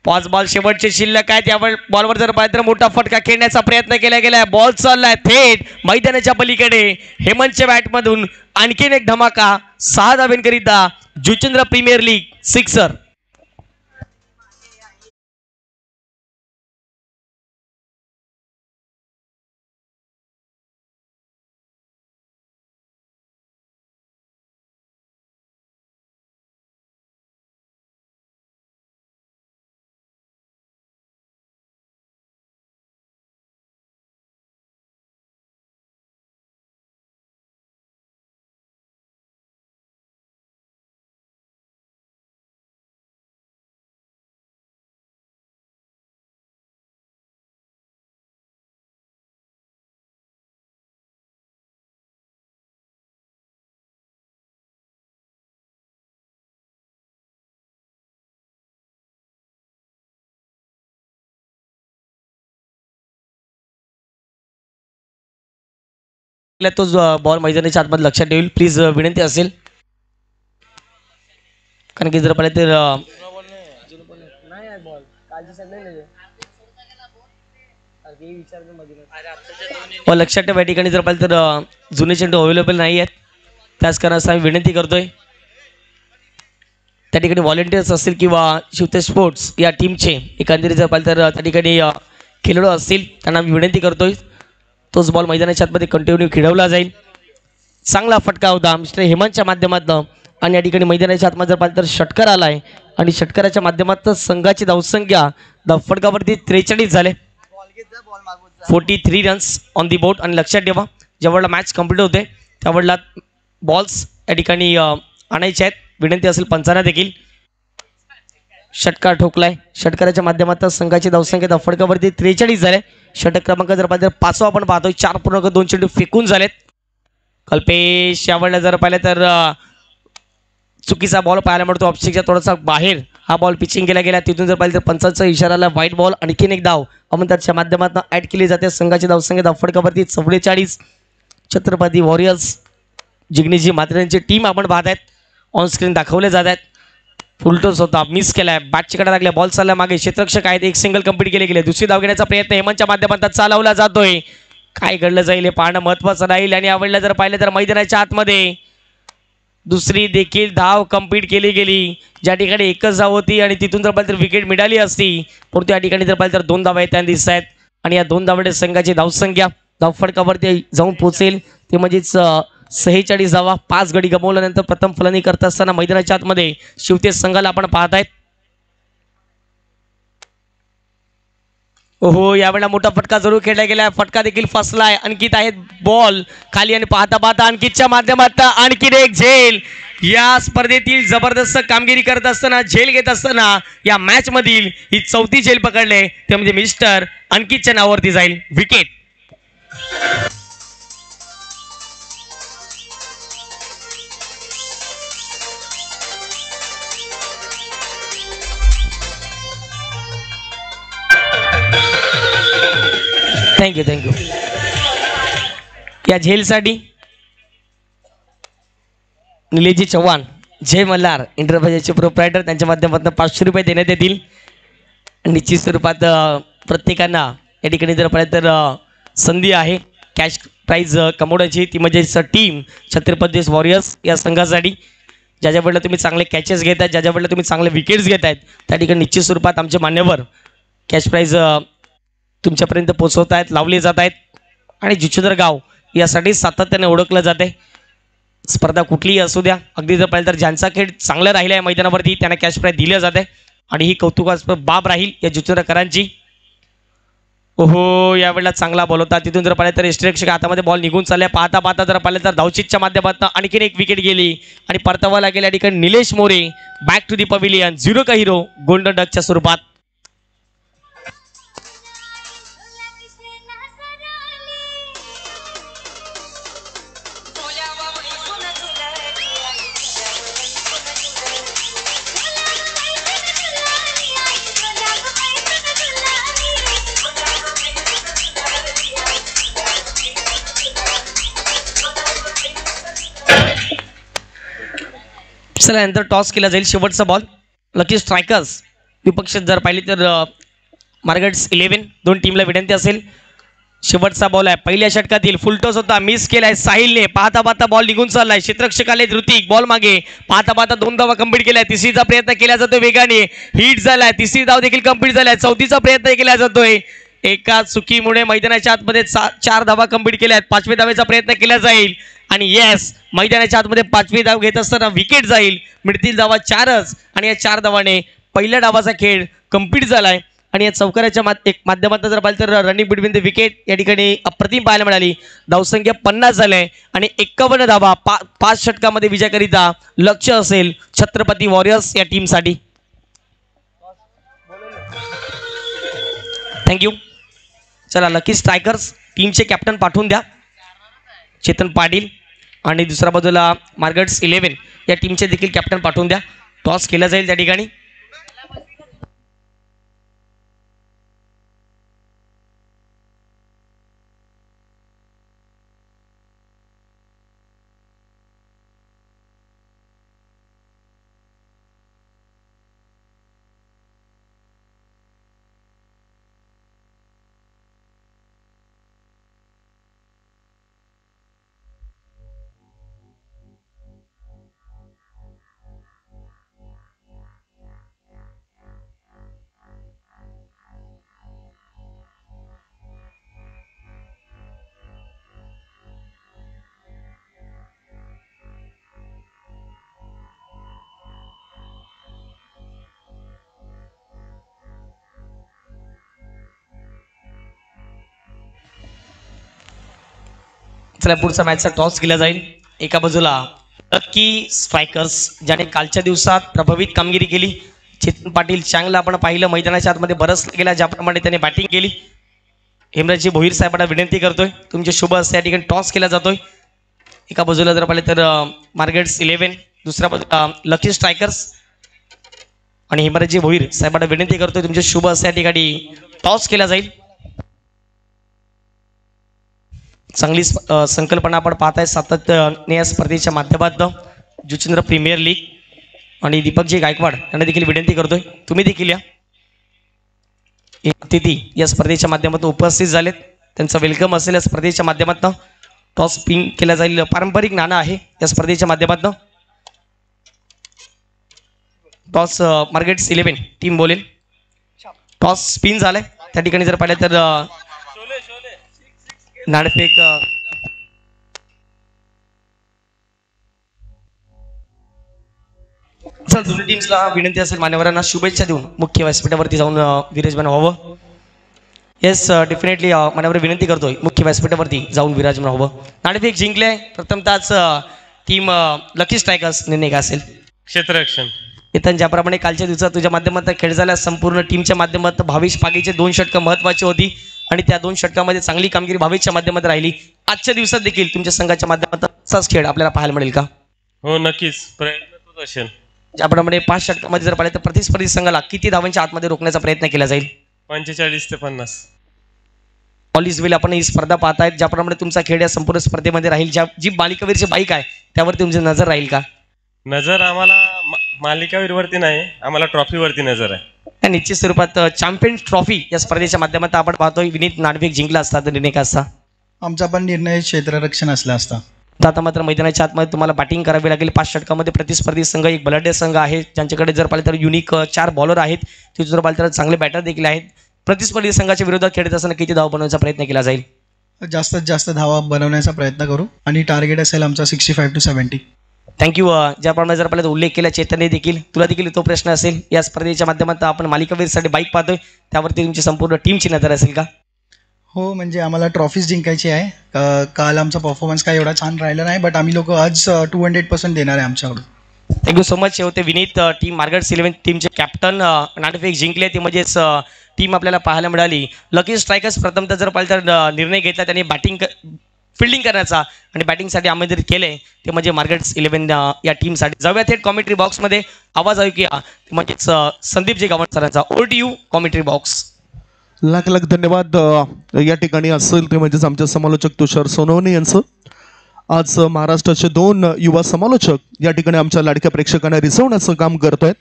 Speaker 3: 5 बॉल शेवटचे शिल्लक आहेत. या बॉलवर जर पाहिलं तर मोठा फटका खेळण्याचा प्रयत्न केला गेलाय. बॉल चाललाय थेट मैदानाच्या पलीकडे. हेमंतच्या बॅटमधून आणखीन एक धमाका. 6 धावेंकरिता जुचंद्र प्रीमियर लीग सिक्सर. तो बॉल मैदानाच्या आतमध्ये लक्षात ठेवील प्लीज, विनंती असेल. कारण की जर पाहिलं तर लक्षात ठेवा या ठिकाणी जर पाहिलं तर जुने चेंडू अवेलेबल नाही आहेत, त्याच कारणास्तव आम्ही विनंती करतोय त्या ठिकाणी व्हॉलेंटियर्स असतील किंवा शिवते स्पोर्ट्स या टीमचे एकंदरीत जर पाहिलं तर त्या ठिकाणी खेळाडू असतील त्यांना आम्ही विनंती करतोय तोच बॉल मैदानाच्या आतमध्ये कंटिन्यू खेळवला जाईल. चांगला फटका होता मिस्टर हेमंतच्या माध्यमातून आणि या ठिकाणी मैदानाच्या आतमध्ये जर पाहिलं तर षटकार आलाय आणि षटकाराच्या माध्यमातून संघाची धावसंख्या फटकावरती 43 झाले. 43 रन्स ऑन दी बोर्ड. आणि लक्षात ठेवा ज्यावेळेला मॅच कंप्लीट होते त्यावेळेला बॉल्स या ठिकाणी आणायचे आहेत, विनंती असेल पंचांना देखील. षटकार ठोकलाय, षटकाराच्या माध्यमातून संघाची धावसंख्या फटकावरती 43 झाले. षटक क्रमांक जर पाहिलं तर 5वा आपण पाहतोय. 4.2 चेंडू फेकून झालेत. कल्पेश यावेळेला जर पाहिलं तर चुकीचा बॉल पाहायला मिळतो ऑफस्टिकच्या थोडासा बाहेर हा बॉल पिचिंग केला गेला. तिथून जर पाहिलं तर पंचांचा इशाराला व्हाईट बॉल. आणखीन एक धाव अमंताच्या माध्यमातून ॲड केली जाते. संघाची धावसंख्या फटकावरती 44. छत्रपती वॉरियर्स जिग्नेजी मात्रेंची टीम आपण पाहत आहेत, ऑन स्क्रीन दाखवले जात आहेत. फुलटोस होता, मिस केलाय, बॅटची कडा लागल्या, बॉल चालला मागे, क्षेत्ररक्षक आहेत, एक सिंगल कंप्लीट केले गेले. दुसरी धाव घेण्याचा प्रयत्न हेमंतच्या माध्यमातून चालवला जातोय. काय घडलं जाईल हे पाहणं महत्त्वाचं राहील. आणि यावेळेला जर पाहिलं तर मैदानाच्या आतमध्ये दुसरी देखील धाव कंप्लीट केली गेली, ज्या ठिकाणी एकच धाव होती आणि तिथून जर पाहिलं तर विकेट मिळाली असती, परंतु या ठिकाणी जर पाहिलं तर 2 धावा येताना दिसत आहेत. आणि या 2 धावडे संघाची धावसंख्या धावफटकावरती जाऊन पोहोचेल ते म्हणजेच 46 धावा. 5 गडी गमावल्यानंतर प्रथम फलंदाजी करत असताना मैदानाच्या आतमध्ये शिवते संघाला आपण पाहत आहेत. ओहो, यावेळेला मोठा फटका जरूर खेळला गेला, फटका देखील फसलाय. अंकित आहेत बॉल खाली आणि पाहता पाहता अंकितच्या माध्यमातून आणखीन एक झेल. या स्पर्धेतील जबरदस्त कामगिरी करत असताना, झेल घेत असताना या मॅच मधील ही 4थी झेल पकडले ते म्हणजे मिस्टर अंकितच्या नावावरती जाईल विकेट. थँक्यू. या झेलसाठी निलेशजी चव्हाण, जय मल्हार इंटरप्राइजेसचे प्रोप्रायटर, त्यांच्या माध्यमातून 500 रुपये देण्यात येतील. निश्चित स्वरूपात प्रत्येकांना या ठिकाणी जर पाहिलं तर संधी आहे कॅश प्राईज कमवण्याची. ती म्हणजे टीम छत्रपती वॉरियर्स या संघासाठी. ज्याच्या वेळेला तुम्ही चांगले कॅचेस घेत आहेत, ज्याच्या वेळेला तुम्ही चांगले विकेट्स घेत आहेत, त्या ठिकाणी निश्चित स्वरूपात आमचे मान्यवर कॅश प्राईज तुमच्यापर्यंत पोचवत आहेत, लावले जात आहेत. आणि जुचंद्र गाव यासाठी सातत्याने ओळखलं जाते. स्पर्धा कुठलीही असू द्या, अगदी जर पाहिलं तर ज्यांचा खेळ चांगला राहिला आहे मैदानावरती त्यांना कॅश प्राईज दिले जाते. आणि ही कौतुकास्पद बाब राहील या जुचंद्रकरांची. ओहो, यावेळेला चांगला बॉल होता. तिथून जर पाहिलं तर यष्टीरक्षक हातामध्ये बॉल निघून चालल्या. पाहता पाहता जर पाहिलं तर धावचीतच्या माध्यमातून आणखीन एक विकेट गेली आणि परतावा लागेल या ठिकाणी Nilesh More. Back to the pavilion, 0 का हिरो गोल्डन डकच्या स्वरूपात. चला, नंतर टॉस केला जाईल. शेवटचा बॉल लकी स्ट्रायकर्स विपक्ष जर पाहिली तर मार्गेट्स 11 दोन टीमला विनंती असेल. शेवटचा बॉल आहे पहिल्या षटकातील. फुलटॉस होता, मिस केलाय साहिलने. पाहता पाहता बॉल निघून चाललाय. क्षेत्ररक्षक आले ऋतिक, बॉल मागे. पाहता पाहता 2 धावा कंप्लीट केलाय. तिसरीचा प्रयत्न केला जातोय वेगाने, हिट झालाय. तिसरी धाव देखील कंप्लीट झालाय. चौथीचा प्रयत्न केला जातोय. एका चुकीमुळे मैदानाच्या आतमध्ये 4 धावा कंप्लीट केल्या आहेत. 5व्या धावेचा प्रयत्न केला जाईल आणि येस, मैदानाच्या आतमध्ये 5वी धाव घेत असताना विकेट जाईल. मिळतील धावा 4च आणि या 4 धावाने पहिल्या डावाचा खेळ कंप्लीट झालाय. आणि या चौकाराच्या माध्यमातून जर पाहिलं तर रनिंग बिटवीन द विकेट या ठिकाणी अप्रतिम पाहायला मिळाली. धावसंख्या 50 झाले आणि 51 धावा 5 षटकामध्ये विजयाकरिता लक्ष असेल छत्रपती वॉरियर्स या टीमसाठी. थँक्यू. चला, लकी स्ट्रायकर्स टीमचे कॅप्टन पाठवून द्या, चेतन पाटील. आणि दुसऱ्या बाजूला मार्गेट्स 11 या टीमचे देखील कॅप्टन पाठवून द्या. टॉस केला जाईल त्या ठिकाणी. चला, पुढचा मॅचचा टॉस केला जाईल. एका बाजूला लकी स्ट्रायकर्स ज्याने कालच्या दिवसात प्रभावित कामगिरी केली. चेतन पाटील चांगला आपण पाहिलं मैदानाच्या आतमध्ये बरस गेला, ज्याप्रमाणे त्याने बॅटिंग केली. हेमराजजी भोईर साहेबांना विनंती करतोय, तुमचे शुभ असते या ठिकाणी टॉस केला जातोय. एका बाजूला जर पाहिलं तर मार्गेट्स 11, दुसऱ्या बाजूला लकी स्ट्रायकर्स. आणि हेमराजजी भोईर साहेबांना विनंती करतोय, तुमचे शुभ असते या ठिकाणी टॉस केला जाईल. चांगली संकल्पना आपण पाहताय सातत्याने या स्पर्धेच्या माध्यमातून. जुचंद्र प्रीमियर लीग आणि दीपकजी गायकवाड यांना देखील विनंती करतोय, तुम्ही देखील या. अतिथी या स्पर्धेच्या माध्यमातून उपस्थित झालेत, त्यांचं वेलकम असेल या स्पर्धेच्या माध्यमातून. टॉस स्पिन केला जाईल. पारंपरिक नाणं आहे या स्पर्धेच्या माध्यमातून. टॉस मार्गेट्स 11 टीम बोलेल. टॉस स्पिन झालाय त्या ठिकाणी. जर पाहिलं तर नाणेफेक चल, दोन्ही टीम्सला विनंती असेल मान्यवरांना शुभेच्छा देऊन मुख्य व्यासपीठावरती जाऊन विराजमान व्हावं. येस, डेफिनेटली मान्यवर विनंती करतोय मुख्य व्यासपीठावरती जाऊन विराजमान व्हावं. नाणेफेक जिंकले प्रथमतःच टीम लकी स्ट्रायकर्स. निर्णय काय असेल?
Speaker 1: क्षेत्ररक्षण.
Speaker 3: इथं ज्याप्रमाणे कालच्या दिवसात तुझ्या माध्यमातून खेळ झाला, संपूर्ण टीमच्या माध्यमातून भावेश पागीचे 2 षटकं महत्वाची होती आणि त्या 2 षटकामध्ये चांगली कामगिरी भावेशच्या माध्यमातून राहिली. आजच्या दिवसात देखील तुमच्या संघाच्या माध्यमातून असाच खेळ आपल्याला पाहायला मिळेल का?
Speaker 1: हो, नक्कीच प्रयत्न तोच असेल.
Speaker 3: ज्याप्रमाणे 5 षटकामध्ये जर पाहिलं तर प्रतिस्पर्धी संघाला किती धावांच्या आतमध्ये रोखण्याचा प्रयत्न केला जाईल?
Speaker 1: 45 ते 50.
Speaker 3: ऑल इज वेल. आपण ही स्पर्धा पाहतायत, ज्याप्रमाणे तुमचा खेळ या संपूर्ण स्पर्धेमध्ये राहील, जी मालिकावीरची बाईक आहे त्यावरती तुमची नजर राहील का?
Speaker 1: नजर आम्हाला मालिकावीरवरती नाही, आम्हाला ट्रॉफीवरती नजर आहे.
Speaker 3: या निश्चित स्वरूपात चॅम्पियन ट्रॉफी या स्पर्धेच्या माध्यमातून आपण पाहतोय विनीत नाडवेक जिंकला असता तर निर्णय का असता?
Speaker 4: आमचा पण निर्णय क्षेत्ररक्षण असला असता.
Speaker 3: आता मात्र मैदानाच्या आतमध्ये तुम्हाला बॅटिंग करावी लागेल. 5 षटकामध्ये प्रतिस्पर्धी संघ एक बलाढ्य संघ आहे, ज्यांच्याकडे जर पाहिलं तर युनिक 4 बॉलर आहेत, ते जर पाहिलं तर चांगले बॅटर देखील आहेत. प्रतिस्पर्धी संघाच्या विरोधात खेळत असताना किती धाव बनवण्याचा प्रयत्न केला जाईल?
Speaker 4: जास्तीत जास्त धावा बनवण्याचा प्रयत्न करू आणि टार्गेट असेल आमचा 65 to 70.
Speaker 3: थँक्यू. ज्याप्रमाणे जर पाहिलं उल्लेख केला चैतन्य देखील, तुला देखील तो प्रश्न असेल. या स्पर्धेच्या माध्यमातून आपण मालिकावीरसाठी बाईक पाहतोय, त्यावरती तुमची संपूर्ण टीमची नजर असेल का?
Speaker 4: हो, म्हणजे आम्हाला ट्रॉफीज जिंकायची आहे. काल आमचा परफॉर्मन्स काय एवढा छान राहिला नाही, बट आम्ही लोक आज 200% देणार आहे आमच्याकडून.
Speaker 3: Thank you so much. होते विनीत, टीम मार्गर्स 11 टीमचे कॅप्टन नाणेफेक जिंकले, ते म्हणजेच टीम आपल्याला पाहायला मिळाली. लकी स्ट्रायकर्स प्रथमतः जर पाहिलं तर निर्णय घेतला त्यांनी फिल्डिंग करण्याचा आणि बॅटिंगसाठी आमंत्रित केले, ते म्हणजे मार्गर्स 11 या टीमसाठी. जाऊया थेट कॉमेंट्री बॉक्समध्ये. आवाज ऐकूया म्हणजेच संदीप जे गावंड सरांचा. Over to you commentary box.
Speaker 5: Lakh lakh धन्यवाद. या ठिकाणी असेल ते म्हणजेच आमचे समालोचक तुषार सोनवणे यांचं. आज महाराष्ट्राचे 2 युवा समालोचक या ठिकाणी आमच्या लाडक्या प्रेक्षकांना रिझवण्याचं काम करत आहेत.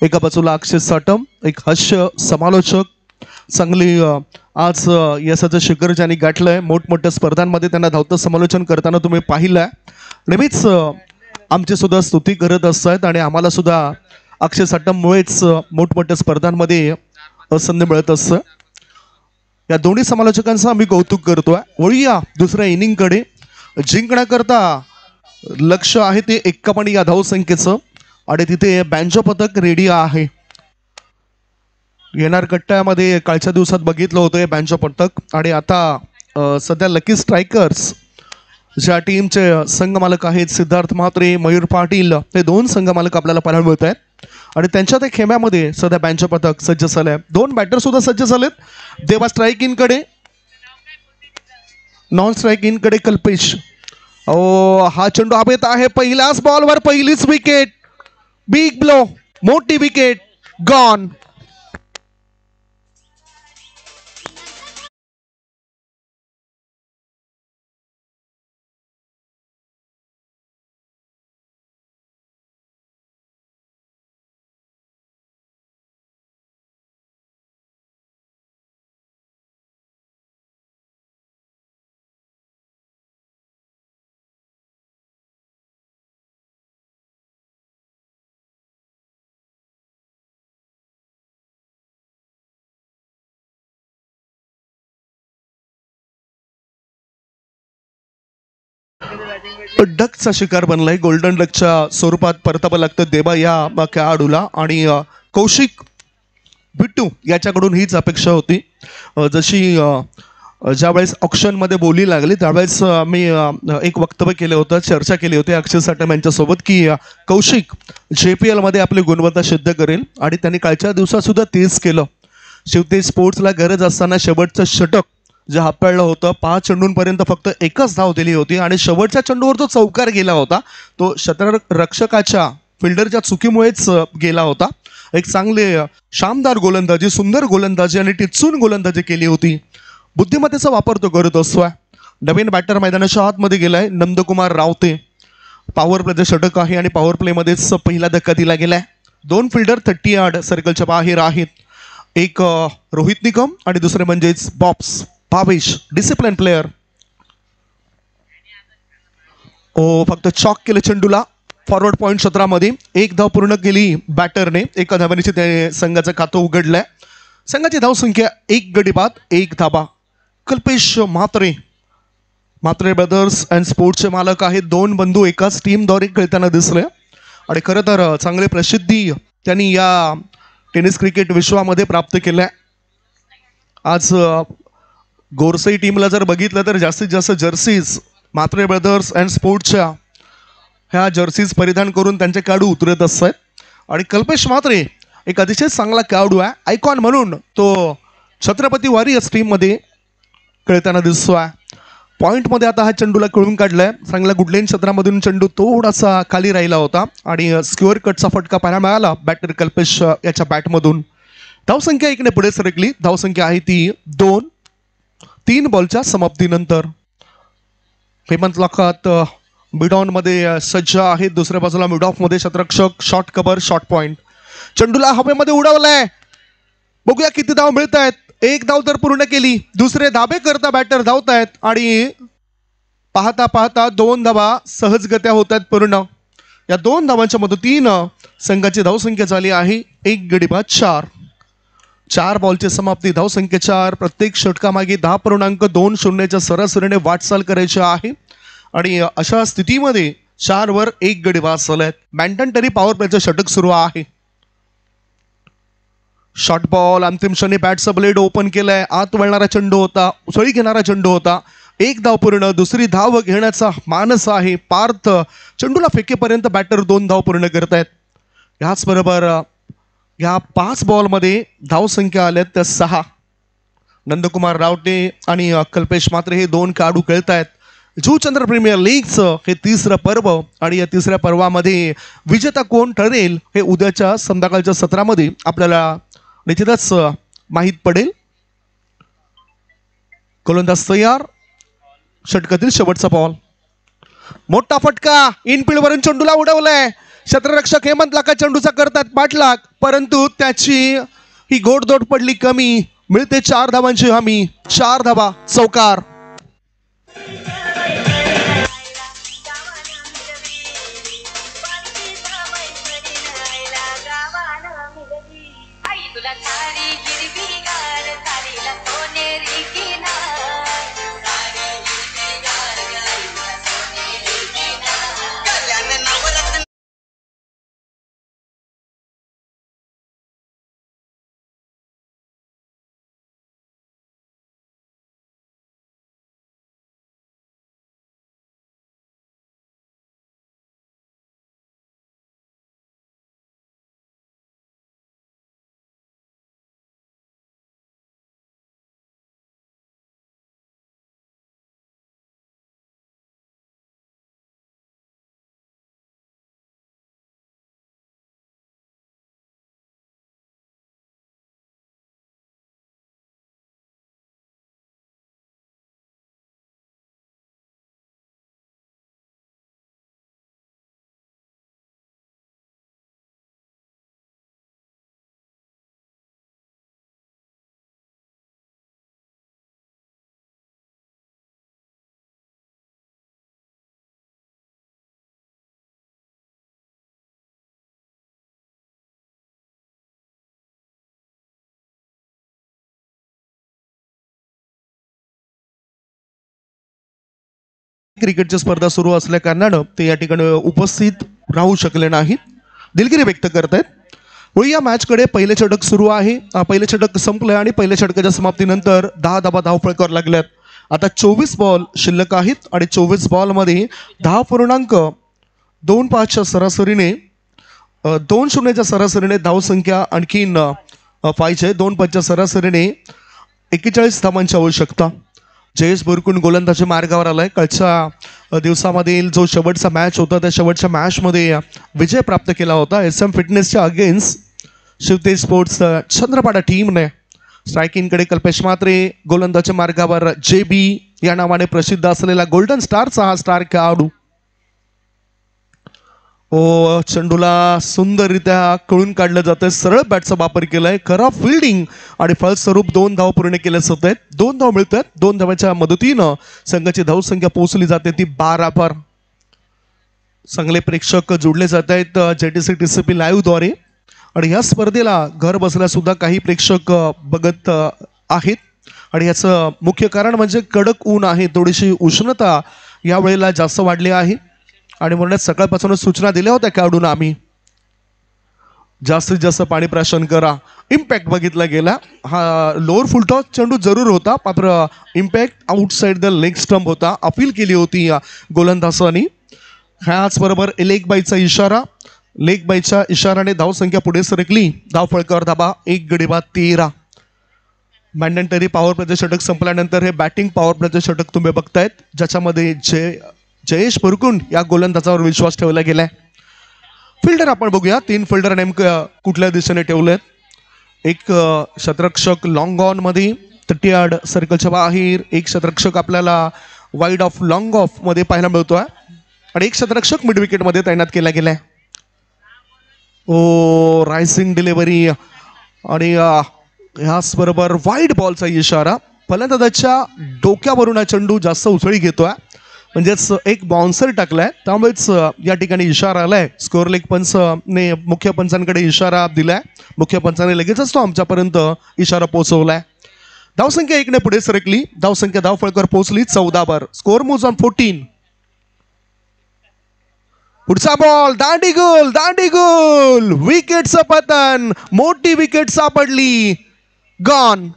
Speaker 5: एका बाजूला अक्षय साटम, एक हास्य समालोचक, चांगली आज यशाचं शिखर ज्यांनी गाठलं आहे. मोठमोठ्या स्पर्धांमध्ये त्यांना धावतं समालोचन करताना तुम्ही पाहिलं आहे. नेहमीच आमची सुद्धा स्तुती करत असतात आणि आम्हाला सुद्धा अक्षय साटममुळेच मोठमोठ्या स्पर्धांमध्ये संधी मिळत असतं. या दोन्ही समालोचकांचं आम्ही कौतुक करतोय. वळूया दुसऱ्या इनिंगकडे. जिंकण्याकरता लक्ष आहे ते 51 या धावसंख्येचं आणि तिथे बँजो पथक रेडी आहे. येणार कट्ट्यामध्ये कालच्या दिवसात बघितलं होतं हे बँजो पथक आणि आता सध्या लकी स्ट्रायकर्स ज्या टीमचे संघमालक आहेत सिद्धार्थ म्हात्रे, मयूर पाटील, हे 2 संघमालक आपल्याला पाहायला मिळत आहेत आणि त्यांच्या त्या खेम्यामध्ये सध्या बँजो पथक सज्ज झालं आहे. 2 बॅटर सुद्धा सज्ज झालेत. देवा स्ट्राईक इनकडे, नॉन स्ट्राईक इनकडे कल्पेश. हा चेंडू हवेत आहे. पहिल्याच बॉलवर पहिलीच विकेट. बिग ब्लो, मोठी विकेट गॉन. डकचा शिकार बनलाय. गोल्डन डकच्या स्वरूपात परतावं लागतं देवा या खेळाडूला आणि कौशिक बिट्टू याच्याकडून हीच अपेक्षा होती. जशी ज्यावेळेस ऑक्शनमध्ये बोली लागली त्यावेळेस मी एक वक्तव्य केलं होतं, चर्चा केली होती अक्षय साटम यांच्यासोबत की कौशिक JPL मध्ये आपली गुणवत्ता सिद्ध करेल आणि त्यांनी कालच्या दिवसात सुद्धा तेच केलं. शेवटी स्पोर्ट्सला गरज असताना शेवटचं षटक जे हाताळलं होतं, 5 चेंडूंपर्यंत फक्त एकच धाव दिली होती आणि शेवटच्या चेंडूवर जो चौकार गेला होता तो क्षेत्ररक्षकाच्या फिल्डरच्या चुकीमुळेच गेला होता. एक चांगले शानदार गोलंदाजी, सुंदर गोलंदाजी आणि टिचून गोलंदाजी केली होती. बुद्धिमत्तेचा वापर तो करत असतोय. नवीन बॅटर मैदानाच्या आतमध्ये गेलाय नंदकुमार रावते. पॉवर प्लेचं षटक आहे आणि पॉवर प्लेमध्येच पहिला धक्का दिला गेलाय. 2 फिल्डर 30 यार्ड सर्कलच्या बाहेर आहेत. एक रोहित निकम आणि दुसरे म्हणजेच बॉब्स भावेश, डिसिप्लिन प्लेयर. फक्त चॉक केलं चेंडूला फॉरवर्ड पॉईंट क्षेत्रामध्ये. 1 धाव पूर्ण केली बॅटरने. 1 धावांची त्याने संघाचं खातं उघडलंय. संघाची धावसंख्या 1 गडी बाद 1 धाबा. कल्पेश म्हात्रे ब्रदर्स अँड स्पोर्ट्सचे मालक आहेत. 2 बंधू एकाच टीमद्वारे खेळताना दिसले आणि खरं तर चांगली प्रसिद्धी त्यांनी या टेनिस क्रिकेट विश्वामध्ये प्राप्त केल्या. आज गोरसई टीमला जर बघितलं तर जास्तीत जास्त जर्सीज म्हात्रे ब्रदर्स अँड स्पोर्ट्सच्या ह्या जर्सीज परिधान करून त्यांचे खेळाडू उतरत असतात आणि कल्पेश म्हात्रे एक अतिशय चांगला खेळाडू आहे. आयकॉन म्हणून तो छत्रपती वॉरियर्स टीममध्ये खेळताना दिसतोय. पॉईंटमध्ये आता हा चेंडूला खेळून काढलाय. चांगला गुडलेन क्षेत्रामधून चेंडू थोडासा खाली राहिला होता आणि स्क्वेअर कटचा फटका पाहायला मिळाला बॅटर कल्पेश याच्या बॅटमधून. धावसंख्या 1ने पुढे सरकली. धावसंख्या आहे ती 2. 3 बॉलच्या समाप्तीनंतर. हेमंत लाखात मिड ऑन मध्ये सज्ज आहेत. दुसऱ्या बाजूला मिड ऑफ मध्ये शतरक्षक शॉर्ट कव्हर शॉर्ट पॉइंट. चेंडूला हवेमध्ये उडवलाय. बघूया किती धाव मिळत आहेत. 1 धाव तर पूर्ण केली. दुसरे धाबे करता बॅटर धावतायत आणि पाहता पाहता 2 धावा सहजगत्या होत आहेत पूर्ण. या 2 धावांच्या मदतीनं संघाची धावसंख्या झाली आहे 1 गडी बाद 4. 4 बॉलची समाप्ती. धावसंख्या 4. प्रत्येक षटकामागे 10.20च्या सरासरीने वाटचाल करायची आहे आणि अशा स्थितीमध्ये 4 वर 1 गडी बाद झालेत. मॅन्डेटरी पॉवर प्लेचं षटक सुरू आहे. शॉर्ट बॉल अंतिम क्षणी बॅटचा ब्लेड ओपन केलाय. आत वळणारा चेंडू होता. उसळी घेणारा चेंडू होता. 1 धाव पूर्ण. दुसरी धाव घेण्याचा मानस आहे पार्थ. चेंडूला फेकेपर्यंत बॅटर 2 धाव पूर्ण करतायत. याचबरोबर या 5 बॉलमध्ये धावसंख्या आल्यात त्या 6. नंदकुमार रावटे आणि कल्पेश मात्रे हे 2 खेळाडू खेळतायत. जुचंद्र प्रीमियर लीगचं हे 3रं पर्व आणि या 3ऱ्या पर्वामध्ये विजेता कोण ठरेल हे उद्याच्या संध्याकाळच्या सत्रामध्ये आपल्याला निश्चितच माहीत पडेल. गोलंदाज तयार. षटकातील शेवटचा बॉल. मोठा फटका. इनफिल्ड वरून चेंडूला उडवलाय. क्षेत्ररक्षक हेमंत लाखा चेंडूचा करतात पाठलाग, परंतु त्याची ही घोडदौड पडली कमी. मिळते 4 धावांची हमी. 4 धावा चौकार. क्रिकेटची स्पर्धा सुरू असल्या कारणानं ते या ठिकाणी उपस्थित राहू शकले नाहीत. दिलगिरी व्यक्त करतायत. होळी या मॅचकडे पहिले षटक सुरू आहे. पहिले षटक संपलंय आणि पहिल्या षटकाच्या समाप्तीनंतर 10 धावा धावफळ करावं लागल्यात. आता 24 बॉल शिल्लक आहेत आणि 24 बॉलमध्ये 10.25च्या सरासरीने 2-0च्या सरासरीने धावसंख्या आणखीन पाहिजे. 2-5च्या सरासरीने 41 धावांची आवश्यकता. जयेश बुरकुन गोलंदाजी मार्गावर आलाय. कालच्या दिवसामधील जो शेवटचा मॅच होता त्या शेवटच्या मॅचमध्ये विजय प्राप्त केला होता SM फिटनेसच्या against Shivtej sports Chandrapada टीमने. स्ट्रायकिंगकडे कल्पेश मात्रे. गोलंदाजी मार्गावर JB या नावाने प्रसिद्ध असलेला गोल्डन स्टारचा हा स्टार खेळाडू. चेंडूला सुंदररित्या कळून काढलं जातंय. सरळ बॅटचा वापर केलाय. खराब फिल्डिंग आणि फलस्वरूप 2 धाव पूर्ण केल्याच होत आहेत. 2 धाव मिळतात. 2 धावाच्या मदतीनं संघाची धावसंख्या पोहोचली जाते ती 12 चांगले प्रेक्षक जोडले जात आहेत JTC TCP लाईव्ह द्वारे आणि या स्पर्धेला घर बसल्या सुद्धा काही प्रेक्षक बघत आहेत आणि याचं मुख्य कारण म्हणजे कडक ऊन आहे. थोडीशी उष्णता या वेळेला जास्त वाढली आहे आणि म्हणूनच सकाळपासूनच सूचना दिल्या होत्या खेळाडूंना आम्ही जास्तीत जास्त पाणी प्राशन करा. इम्पॅक्ट बघितला गेला. हा लोअर फुल टॉस चेंडू जरूर होता मात्र impact outside the leg stump होता. अपील केली होती या गोलंदाजांनी. ह्याचबरोबर लेग बाईचा इशारा. लेग बाईच्या इशाराने धावसंख्या पुढे सरकली. धाव फळकावर धाबा 1 गडी बाद 13. मॅन्डेटरी पॉवर प्लेचं षटक संपल्यानंतर हे बॅटिंग पॉवर प्लेचं षटक तुम्ही बघतायत ज्याच्यामध्ये जयेश बुरकुन या गोलंदाजावर विश्वास ठेवला गेलाय. फिल्डर आपण बघूया. 3 फिल्डर नेमकं कुठल्या दिशेने ठेवलेत. एक क्षेत्ररक्षक लॉंग ऑन मध्ये 30 यार्ड सर्कलच्या बाहेर एक शतरक्षक आपल्याला वाईड ऑफ लॉंग ऑफ मध्ये पाहायला मिळतोय आणि एक शतरक्षक मिड विकेट मध्ये तैनात केला गेलाय. ओ रायसिंग डिलिव्हरी आणि ह्याच बरोबर वाईड बॉलचा इशारा. फलंदाजाच्या डोक्यावरून हा चेंडू जास्त उसळी घेतोय, म्हणजेच एक बाउन्सर टाकलाय, त्यामुळेच या ठिकाणी इशारा आलाय. स्कोअर लेग पंचने मुख्य पंचांकडे इशारा दिलाय. मुख्य पंचाने लगेचच तो आमच्यापर्यंत इशारा पोहोचवलाय. धावसंख्या 1 ने पुढे सरकली. धावसंख्या धावफळकावर पोहोचली 14 स्कोअर मूव्स ऑन 14. पुढचा बॉल दांडी गोल विकेटचं पतन, मोठी विकेट सापडली, गॉन.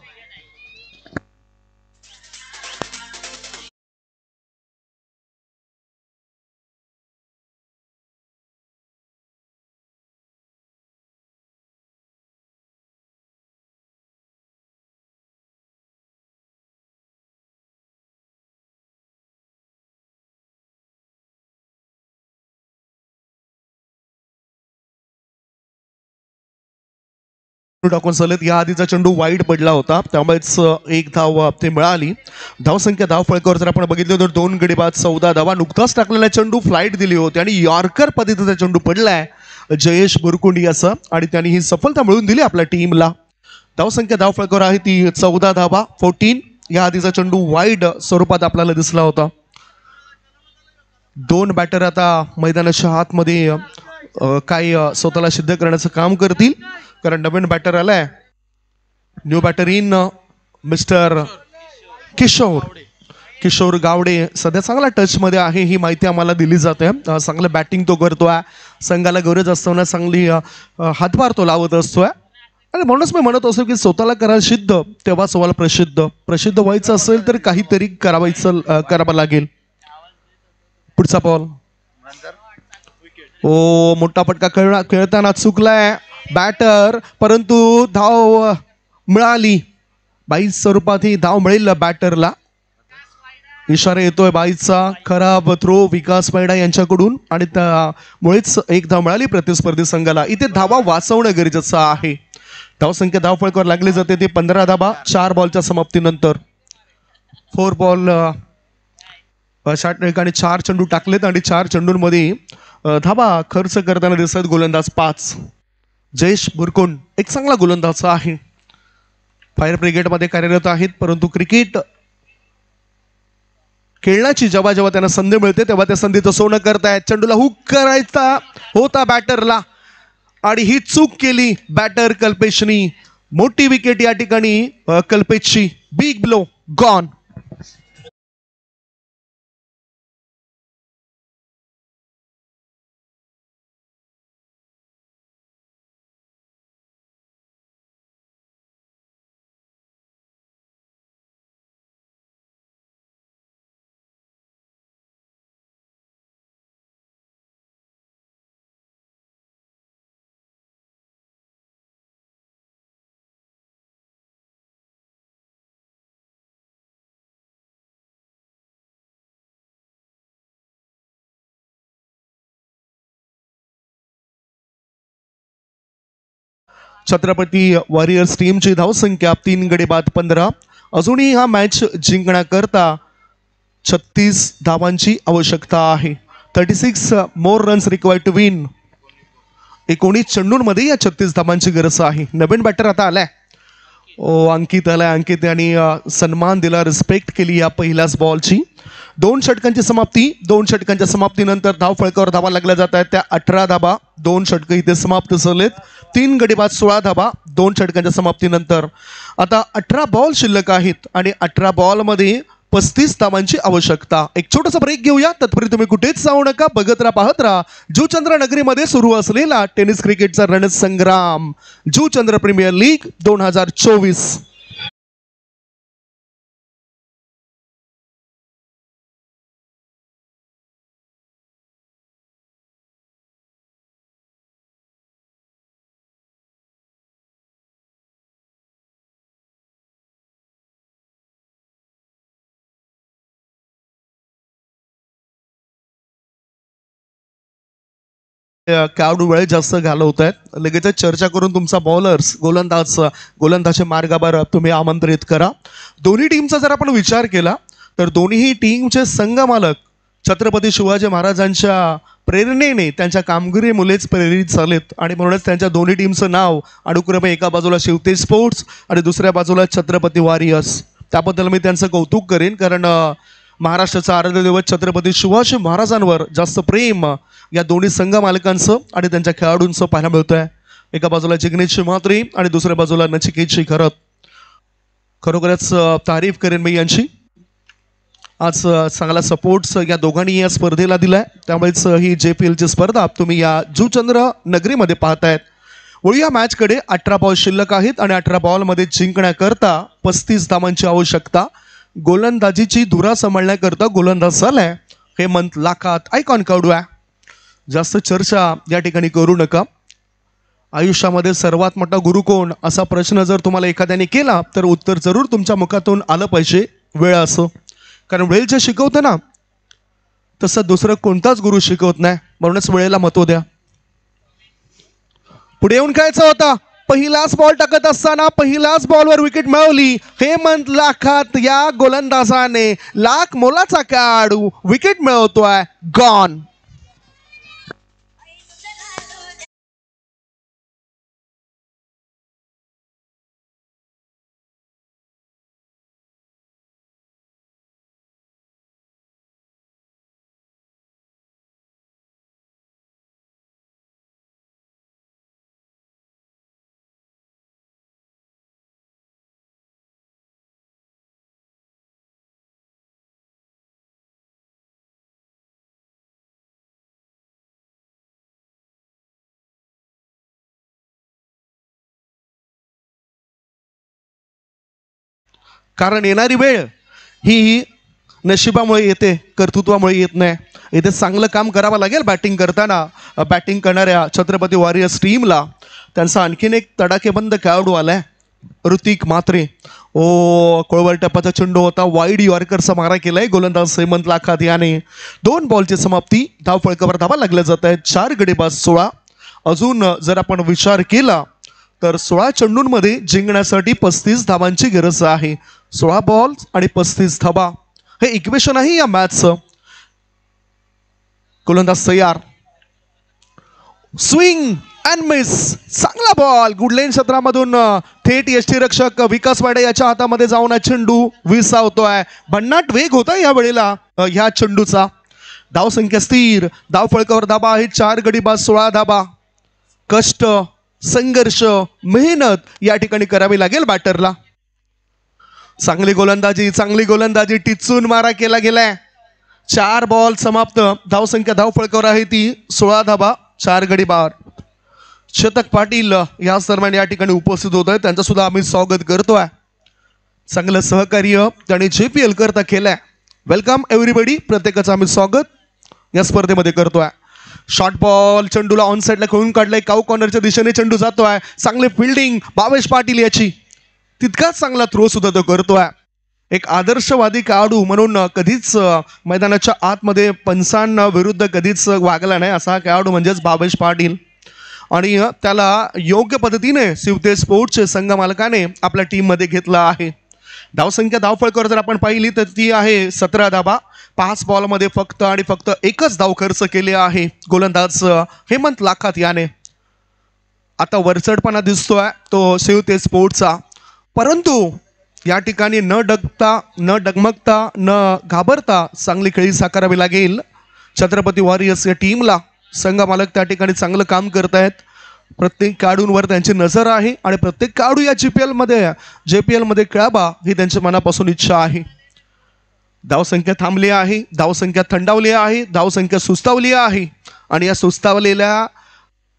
Speaker 5: टाकून चालत या आधीचा चेंडू वाईड पडला होता, त्यामुळेच एक धाव ते मिळाली. धावसंख्या धावफळकावर जर आपण बघितलं तर 2 गडी बाद 14 धावा. नुकताच टाकलेला चेंडू फ्लाईट दिली होती आणि यॉर्कर पद्धतीचा चेंडू पडलाय जयेश बुरकुंडी याचा आणि त्यांनी ही सफलता मिळवून दिली आपल्या टीमला. धावसंख्या धावफळकावर आहे ती 14 धावा 14. या आधीचा चेंडू वाईड स्वरूपात आपल्याला दिसला होता. 2 बॅटर आता मैदानाच्या आतमध्ये काय स्वतःला सिद्ध करण्याचं काम करतील, कारण नवीन बॅटर आलाय. New batter in mister Kishore Gawade सध्या चांगला टच मध्ये आहे, ही माहिती आम्हाला दिली जाते. चांगलं बॅटिंग तो करतोय, संघाला गरज असताना चांगली हातभार तो लावत असतोय आणि म्हणूनच मी म्हणत असतो की स्वतःला करा सिद्ध तेव्हा सवाल प्रसिद्ध व्हायचं असेल तर काहीतरी करावं लागेल. पुढचा बॉल ओ मोठा फटका खेळताना चुकलाय बॅटर, परंतु धाव मिळाली. 22 स्वरूपात ही धाव मिळेल बॅटरला. इशारा येतोय 22चा. खराब थ्रो विकास पैडा यांच्याकडून आणि त्यामुळेच एक धाव मिळाली प्रतिस्पर्धी संघाला. इथे धावा वाचवणं गरजेचं आहे. धावसंख्या धावफळकावर लागली जाते ते 15 धावा 4 बॉलच्या समाप्तीनंतर. 4 बॉल 4 चेंडू टाकलेत आणि 4 चेंडूंमध्ये धावा खर्च करताना दिसत गोलंदाज 5. जयेश बुरकुंड एक चांगला गोलंदाज आहे, फायर ब्रिगेडमध्ये कार्यरत आहेत, परंतु क्रिकेट खेळण्याची जेव्हा त्यांना संधी मिळते तेव्हा त्या संधीचं सोनं करतायत. चेंडूला हुक करायचा होता बॅटरला आणि ही चूक केली बॅटर कल्पेशनी. मोठी विकेट या ठिकाणी कल्पेशची. Big blow, gone. Chhatrapati Warriors टीमची धावसंख्या 3 गडी बाद 15. अजूनही हा मॅच जिंकण्याकरता 36 धावांची आवश्यकता आहे. 36 मोर रन्स रिक्वायर्ड टू विन. 19 चेंडूंमध्ये या 36 धावांची गरज आहे. नवीन बॅटर आता आलाय, अंकित आलाय. अंकित यांनी सन्मान दिला, रिस्पेक्ट केली या पहिल्याच बॉलची. 2 षटकांची समाप्ती. 2 षटकांच्या समाप्तीनंतर धावफळकावर धावा लागल्या जात आहेत त्या 18 धावा. 2 षटकं इथे समाप्त झालेत. 3 गडी बाद 16 धावा 2 षटकांच्या समाप्तीनंतर. आता 18 बॉल शिल्लक आहेत आणि 18 बॉलमध्ये 35 धावांची आवश्यकता. एक छोटासा ब्रेक घेऊया, तत्पूर्वी तुम्ही कुठेच जाऊ नका, बघत राहा, पाहत राहा जुचंद्र नगरीमध्ये सुरू असलेला टेनिस क्रिकेटचा रणसंग्राम, जुचंद्र प्रीमियर लीग 2024. खेळाडू वेळ जास्त घालवत आहेत. लगेच चर्चा करून तुमचा बॉलर्स गोलंदाज मार्गावर तुम्ही आमंत्रित करा. दोन्ही टीमचा जर आपण विचार केला तर दोन्ही टीमचे संघमालक छत्रपती शिवाजी महाराजांच्या प्रेरणेने त्यांच्या कामगिरीमुळेच प्रेरित झालेत आणि म्हणूनच त्यांच्या दोन्ही टीमचं नाव अनुक्रमे एका बाजूला शिवतेज स्पोर्ट्स आणि दुसऱ्या बाजूला छत्रपती वॉरियर्स. त्याबद्दल मी त्यांचं कौतुक करेन, कारण महाराष्ट्राचा आराध्य दैवत छत्रपती शिवाजी महाराजांवर जास्त प्रेम या दोन्ही संघ मालकांचं आणि त्यांच्या खेळाडूंचं पाहायला मिळतं आहे. एका बाजूला जिग्नेश म्हात्रे आणि दुसऱ्या बाजूला नचिकेत शिखरत. खरोखरच तारीफ करेन मी यांची. आज चांगला सपोर्ट्स या दोघांनी या स्पर्धेला दिलाय, त्यामुळेच ही JPLची स्पर्धा तुम्ही या जुचंद्र नगरीमध्ये पाहतायत. वळूया मॅचकडे. 18 बॉल शिल्लक आहेत आणि 18 बॉलमध्ये जिंकण्याकरता 35 धावांची आवश्यकता. गोलंदाजीची धुरा सांभाळण्याकरता गोलंदाज झालाय हेमंत लाखात. आयकॉन खेळाडू आहे. जास्त चर्चा या ठिकाणी करू नका. आयुष्यामध्ये सर्वात मोठा गुरु कोण असा प्रश्न जर तुम्हाला एखाद्याने केला तर उत्तर जरूर तुमच्या मुखातून आलं पाहिजे वेळ असं. कारण वेळ जे शिकवतं ना तसं दुसरं कोणताच गुरु शिकवत नाही, म्हणूनच वेळेला महत्व द्या. पुढे येऊन खेळायचा होता. पहिलाच बॉल टाकत असताना पहिलाच बॉलवर विकेट मिळवली हेमंत लाखात या गोलंदाजाने. लाख मोलाचा खेळाडू विकेट मिळवतोय. गॉन. कारण येणारी वेळ ही नशिबामुळे येते, कर्तृत्वामुळे येत नाही. इथे चांगलं काम करावं लागेल बॅटिंग करताना. बॅटिंग करणाऱ्या छत्रपती वॉरियर्स टीमला त्यांचा आणखीन एक तडाखेबंद खेळाडू आलाय ऋतिक म्हात्रे. कोळवर टप्प्याचा चेंडू होता. वाईड यॉर्करचा मारा केलाय गोलंदाज हेमंत लाखात याने. 2 बॉलची समाप्ती. धाव फळकावर धावा लागल्या जात आहेत. 4 गडी बाद 16. अजून जर आपण विचार केला तर 16 चेंडूंमध्ये जिंकण्यासाठी 35 धावांची गरज आहे. 16 बॉल आणि 35 धावा हे इक्वेशन आहे या मॅचचं. गोलंदाज तयार. Swing and miss. चांगला बॉल गुडलेन क्षेत्रामधून थेट यष्टीरक्षक विकास वाडे याच्या हातामध्ये जाऊन चेंडू विसावतोय. भन्नाट वेग होता या वेळेला ह्या चेंडूचा. धाव संख्या स्थिर. धाव फळकावर धाबा आहे. 4 गडी बाद 16 धाबा. कष्ट, संघर्ष, मेहनत या ठिकाणी करावी लागेल बॅटरला. चांगली गोलंदाजी टिचून मारा केला गेलाय. 4 बॉल समाप्त. धाव संख्या धाव फळकावर आहे ती 16 धाबा 4 गडी बाद. शतक पाटील या दरम्यान या ठिकाणी उपस्थित होत आहेत. त्यांचं सुद्धा आम्ही स्वागत करतोय. चांगलं सहकार्य त्यांनी JPL करता केलंय. Welcome everybody. प्रत्येकाचं आम्ही स्वागत या स्पर्धेमध्ये करतोय. शॉर्ट बॉल चेंडूला ऑन साईडला खेळून काढलाय. काऊ कॉर्नरच्या दिशेने चेंडू जातोय. चांगले फिल्डिंग भावेश पाटील याची. तितकाच चांगला थ्रो सुद्धा तो करतोय. एक आदर्शवादी खेळाडू म्हणून कधीच मैदानाच्या आतमध्ये पंचांविरुद्ध कधीच वागला नाही असा खेळाडू म्हणजेच भावेश पाटील. आणि त्याला योग्य पद्धतीने शिवते स्पोर्ट्सचे संघ मालकाने आपल्या टीममध्ये घेतला आहे. धावसंख्या धावफळकावर जर आपण पाहिली तर ती आहे 17 धाबा. 5 बॉलमध्ये फक्त आणि फक्त एकच धाव खर्च केले आहे गोलंदाज हेमंत लाखात याने. आता वरचढपणा दिसतोय तो शिवते स्पोर्ट्सचा, परंतु या ठिकाणी न डगमगता न घाबरता चांगली खेळी साकारावी लागेल छत्रपती वॉरियर्स या टीमला. संघ मालक त्या ठिकाणी चांगलं काम करतायत. प्रत्येक खेळाडूंवर त्यांची नजर आहे आणि प्रत्येक खेळाडू या JPL मध्ये खेळावा ही त्यांच्या मनापासून इच्छा आहे. धावसंख्या थांबली आहे, धावसंख्या थंडावली आहे, धावसंख्या सुस्तावली आहे आणि या सुस्तावलेल्या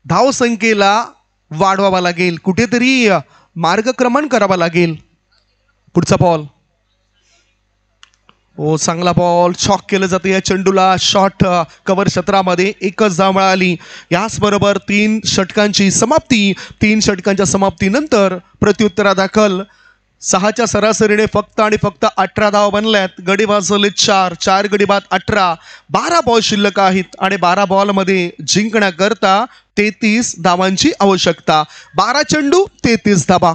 Speaker 5: धावसंख्येला वाढवावा लागेल, कुठेतरी मार्गक्रमण करावा लागेल. पुढचा बॉल. चांगला बॉल. शॉक केलं जातं या चेंडूला. शॉट कव्हर क्षेत्रामध्ये एकच धाव मिळाली. याचबरोबर 3 षटकांची समाप्ती. 3 षटकांच्या समाप्तीनंतर प्रत्युत्तरादाखल 6च्या सरासरीने फक्त आणि फक्त 18 धावा बनल्यात. गडी बाद झाले 4 गडी बाद 18. 12 बॉल शिल्लक आहेत आणि 12 बॉलमध्ये जिंकण्याकरता 33 धावांची आवश्यकता. 12 चेंडू 33 धावा.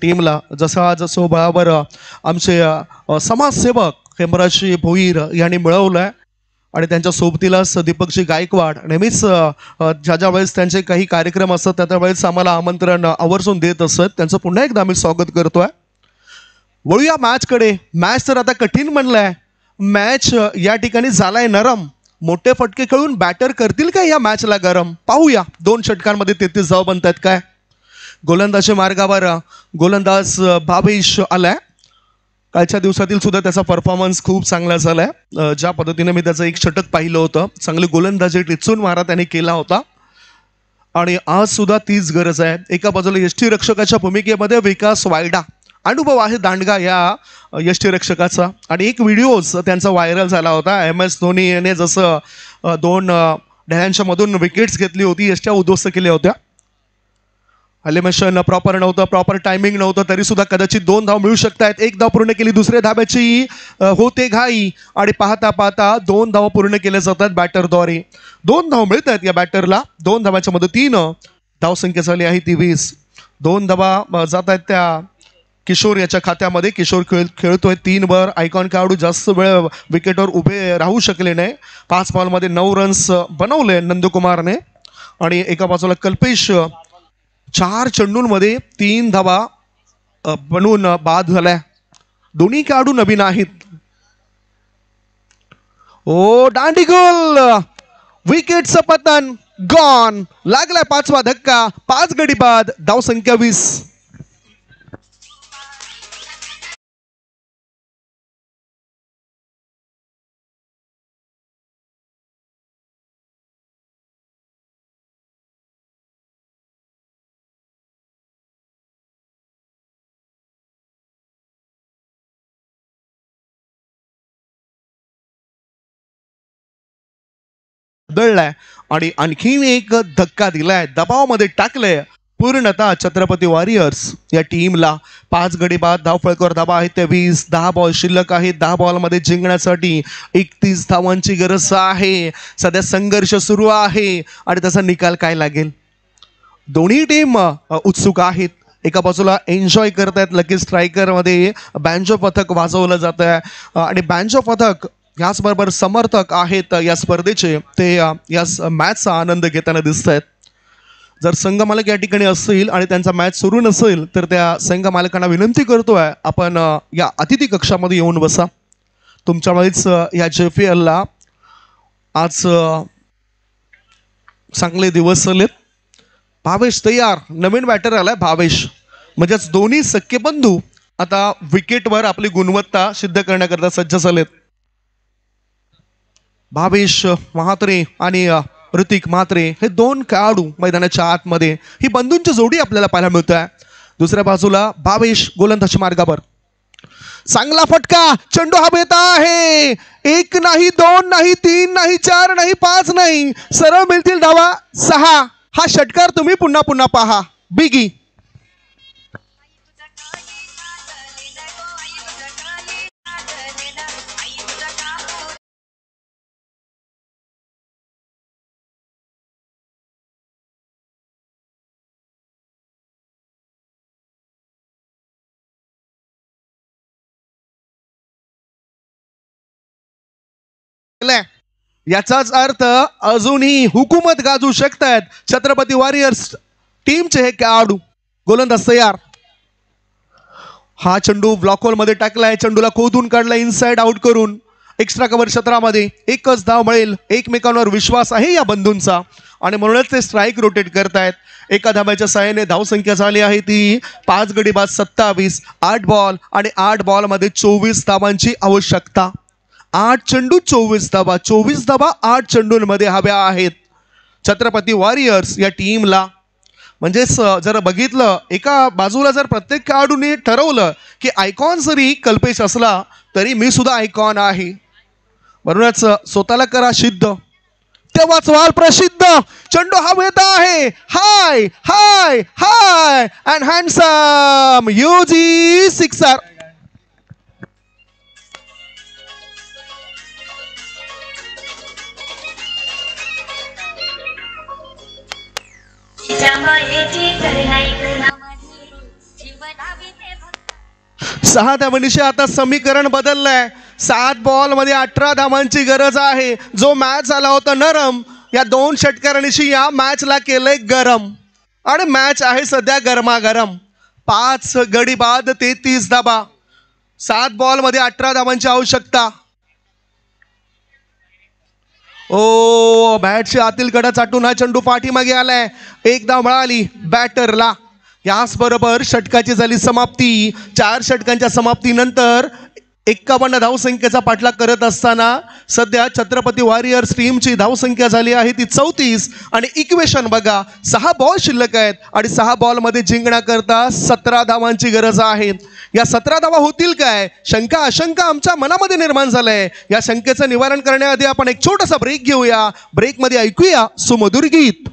Speaker 5: टीमला जसं आज सोबळावर आमचे समाजसेवक हेमराजजी भोईर यांनी मिळवलंय आणि त्यांच्या सोबतीला दीपकजी गायकवाड नेहमीच ज्या ज्या वेळेस त्यांचे काही कार्यक्रम असतात त्या वेळेस आम्हाला आमंत्रण आवर्जून देत असत. त्यांचं पुन्हा एकदा आम्ही स्वागत करतोय. वळूया मॅचकडे. मॅच तर आता कठीण म्हणलाय. मॅच या ठिकाणी झालाय नरम. मोठे फटके खेळून बॅटर करतील काय या मॅचला गरम? पाहूया 2 षटकांमध्ये 33 धावा बनतायत काय. गोलंदाजी मार्गावर गोलंदाज भावेश आलाय. कालच्या दिवसातील सुद्धा त्याचा परफॉर्मन्स खूप चांगला झालाय. ज्या पद्धतीने मी त्याचं एक षटक पाहिलं होतं, चांगली गोलंदाजी टिचून मारा त्याने केला होता आणि आज सुद्धा तीच गरज आहे. एका बाजूला यष्टीरक्षकाच्या भूमिकेमध्ये विकास वायडा, अनुभव आहे दांडगा या यष्टीरक्षकाचा. आणि एक व्हिडिओज त्यांचा व्हायरल झाला होता. MS धोनी याने जसं 2 ढ्यायांच्या मधून विकेट्स घेतली होती, यष्ट्या उद्ध्वस्त केल्या होत्या. एलिमिनेशन प्रॉपर नव्हतं, प्रॉपर टायमिंग नव्हतं, तरी सुद्धा कदाचित 2 धाव मिळू शकतायत. 1 धाव पूर्ण केली, दुसऱ्या धाब्याची होते घाई आणि पाहता पाहता 2 धाव पूर्ण केल्या जातात बॅटरद्वारे. 2 धाव मिळत आहेत या बॅटरला. 2 धावाच्या मदतीनं धावसंख्या झाली आहे ती 20. 2 धावा जात आहेत त्या किशोर याच्या खात्यामध्ये. किशोर खेळतोय 3 वर. आयकॉन खेळाडू जास्त वेळ विकेटवर उभे राहू शकले नाही. 5 बॉलमध्ये 9 रन्स बनवले नंदकुमारने. आणि एका बाजूला कल्पेश 4 चेंडूंमध्ये 3 धावा बनवून बाद झाल्या. दोन्ही खेळाडू नवीन आहेत. ओ दांडीगोल, विकेटचं पतन, गॉन. लागलाय 5वा धक्का. 5 गडी बाद, धावसंख्या 20. बदललाय आणि आणखीन एक धक्का दिलाय, दबावामध्ये टाकलंय पूर्णतः छत्रपती वॉरियर्स या टीमला. 5 गडी बाद, धावफळकावर धावा आहेत त्या 20. 10 बॉल शिल्लक आहेत. 10 बॉलमध्ये जिंकण्यासाठी 31 धावांची गरज आहे. सध्या संघर्ष सुरू आहे आणि त्याचा निकाल काय लागेल? दोन्ही टीम उत्सुक आहेत. एका बाजूला एन्जॉय करतायत. लकी स्ट्रायकर मध्ये बँजो पथक वाजवलं जात आहे आणि बँजो पथक याचबरोबर समर्थक आहेत या स्पर्धेचे, ते या मॅचचा आनंद घेताना दिसत आहेत. जर संघ मालक या ठिकाणी असतील आणि त्यांचा मॅच सुरू नसेल तर त्या संघ मालकांना विनंती करतोय, आपण या अतिथी कक्षामध्ये येऊन बसा. तुमच्यामुळेच या JPL ला आज चांगले दिवस चाललेत. भावेश तयार, नवीन बॅटर आलाय भावेश. म्हणजेच दोन्ही सख्खे बंधू आता विकेटवर आपली गुणवत्ता सिद्ध करण्याकरता सज्ज झालेत. भावेश म्हात्रे आणि ऋतिक म्हात्रे हे 2 खेळाडू मैदानाच्या आतमध्ये. ही बंधूंची जोडी आपल्याला पाहायला मिळत आहे. दुसऱ्या बाजूला भावेश गोलंदाजी मार्गावर. चांगला फटका, चेंडू हवेत आहे. 1 नाही, 2 नाही, 3 नाही, 4 नाही, 5 नाही, सरळ मिळतील धावा 6. हा षटकार तुम्ही पुन्हा पुन्हा पहा. बिगी याचाच अर्थ अजूनही हुकूमत गाजू शकतात छत्रपती वॉरियर्स टीमचे हे खेळाडू. गोलंदाज तयार. हा चेंडू ब्लॉक होल मध्ये टाकलाय. चेंडूला खोदून काढलाय इनसाइड आउट करून. एक्स्ट्रा कव्हर क्षेत्रामध्ये एकच धाव मिळेल. एकमेकांवर विश्वास आहे या बंधूंचा आणि म्हणूनच ते स्ट्राईक रोटेट करतायत. एका धाब्याच्या सहाय्याने धावसंख्या झाली आहे ती 5 गडी बाद 27. 8 बॉल आणि 8 बॉल मध्ये 24 धावांची आवश्यकता. 8 चेंडू 24 धावा. 24 धावा 8 चेंडूंमध्ये हव्या आहेत छत्रपती वॉरियर्स या टीमला. म्हणजेच जर बघितलं एका बाजूला जर प्रत्येक खेळाडूने ठरवलं की आयकॉन जरी कल्पेश असला तरी मी सुद्धा आयकॉन आहे, म्हणूनच स्वतःला करा सिद्ध तेव्हाच व्हाल प्रसिद्ध. चेंडू हवेत आहे. हाय हाय हाय अँड हँडसम युजी सिक्सर. सहा धावांशी आता समीकरण बदललंय. 7 बॉल मध्ये 18 धावांची गरज आहे. जो मॅच झाला होता नरम, या 2 षटकारांशी या मॅचला केलंय गरम आणि मॅच आहे सध्या गरमागरम. 5 गडी बाद 33 धावा. 7 बॉल मध्ये 18 धावांची आवश्यकता. ओ बॅटची आतील कडा चाटून हा चेंडू पाठीमागे आलाय. 1 धाव मिळाली बॅटरला. याचबरोबर षटकाची झाली समाप्ती. 4 षटकांच्या समाप्तीनंतर 51 धावसंख्येचा पाठलाग करत असताना सध्या छत्रपती वॉरियर्स टीमची धावसंख्या झाली आहे ती 34 आणि इक्वेशन बघा 6 बॉल शिल्लक आहेत आणि 6 बॉलमध्ये जिंकण्याकरता 17 धावांची गरज आहे. या 17 धावा होतील काय शंका आशंका आमच्या मनामध्ये निर्माण झालंय. या शंकेचं निवारण करण्याआधी आपण एक छोटासा ब्रेक घेऊया. ब्रेकमध्ये ऐकूया सुमधुर गीत.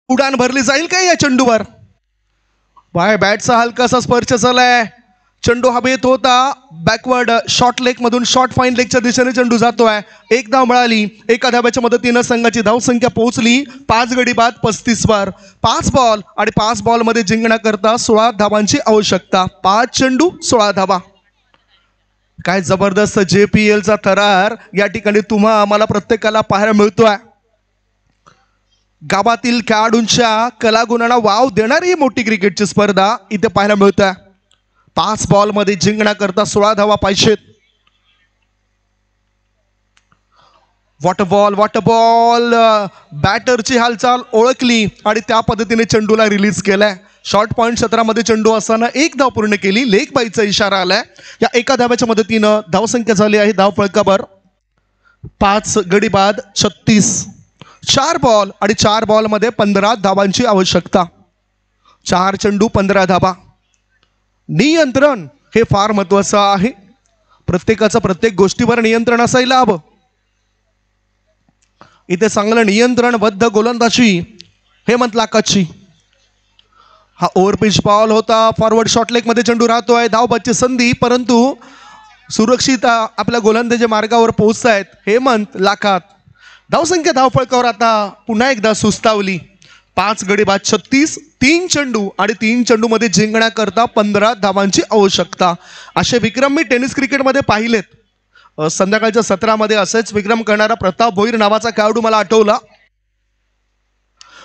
Speaker 5: उडान भरली जाईल काय या चेंडूवर. बाय बॅटचा हलकासा स्पर्श झालाय. चेंडू हवेत होता. बॅकवर्ड शॉर्ट लेग मधून शॉर्ट फाईन लेगच्या दिशेने चेंडू जातोय. 1 धाव मिळाली. एका धाब्याच्या मदतीनं संघाची धावसंख्या पोहोचली 5 गडी बाद 35 वर. 5 बॉल आणि 5 बॉल मध्ये जिंकण्याकरता 16 धावांची आवश्यकता. 5 चेंडू 16 धावा. काय जबरदस्त JPL चा थरार या ठिकाणी तुम्हा आम्हाला प्रत्येकाला पाहायला मिळतोय. गावातील खेळाडूंच्या कलागुणांना वाव देणारी ही मोठी क्रिकेटची स्पर्धा इथे पाहायला मिळते. 5 बॉल मध्ये जिंकण्याकरता 16 धावा पाहिजेत. वॉटर बॉल बॅटरची हालचाल ओळखली आणि त्या पद्धतीने चेंडूला रिलीज केलाय. शॉर्ट पॉइंट क्षेत्रामध्ये चेंडू असताना 1 धाव पूर्ण केली. लेग बाईचा इशारा आलाय. या एका धाव्याच्या मदतीनं धावसंख्या झाली आहे धाव फळकावर 5 गडी बाद 36. 4 बॉल आणि 4 बॉल मध्ये 15 धावांची आवश्यकता. 4 चेंडू 15 धावा. नियंत्रण हे फार महत्वाचं आहे. प्रत्येकाचं प्रत्येक गोष्टीवर नियंत्रण असायला हवं. इथे चांगलं नियंत्रणबद्ध गोलंदाजी हेमंत लाकाची. हा ओव्हरपिच बॉल होता. फॉरवर्ड शॉर्ट लेग मध्ये चेंडू राहतोय. धावबादची संधी परंतु सुरक्षित आपल्या गोलंदाजी मार्गावर पोहोचतायत हेमंत लाखात. धावसंख्या धावफळकावर आता पुन्हा एकदा सुस्तावली. 5 गडी बाद 36. 3 चेंडू आणि 3 चेंडू मध्ये जिंकण्याकरता 15 धावांची आवश्यकता. असे विक्रम मी टेनिस क्रिकेटमध्ये पाहिलेत. संध्याकाळच्या सत्रामध्ये असेच विक्रम करणारा प्रताप भोईर नावाचा खेळाडू मला आठवला.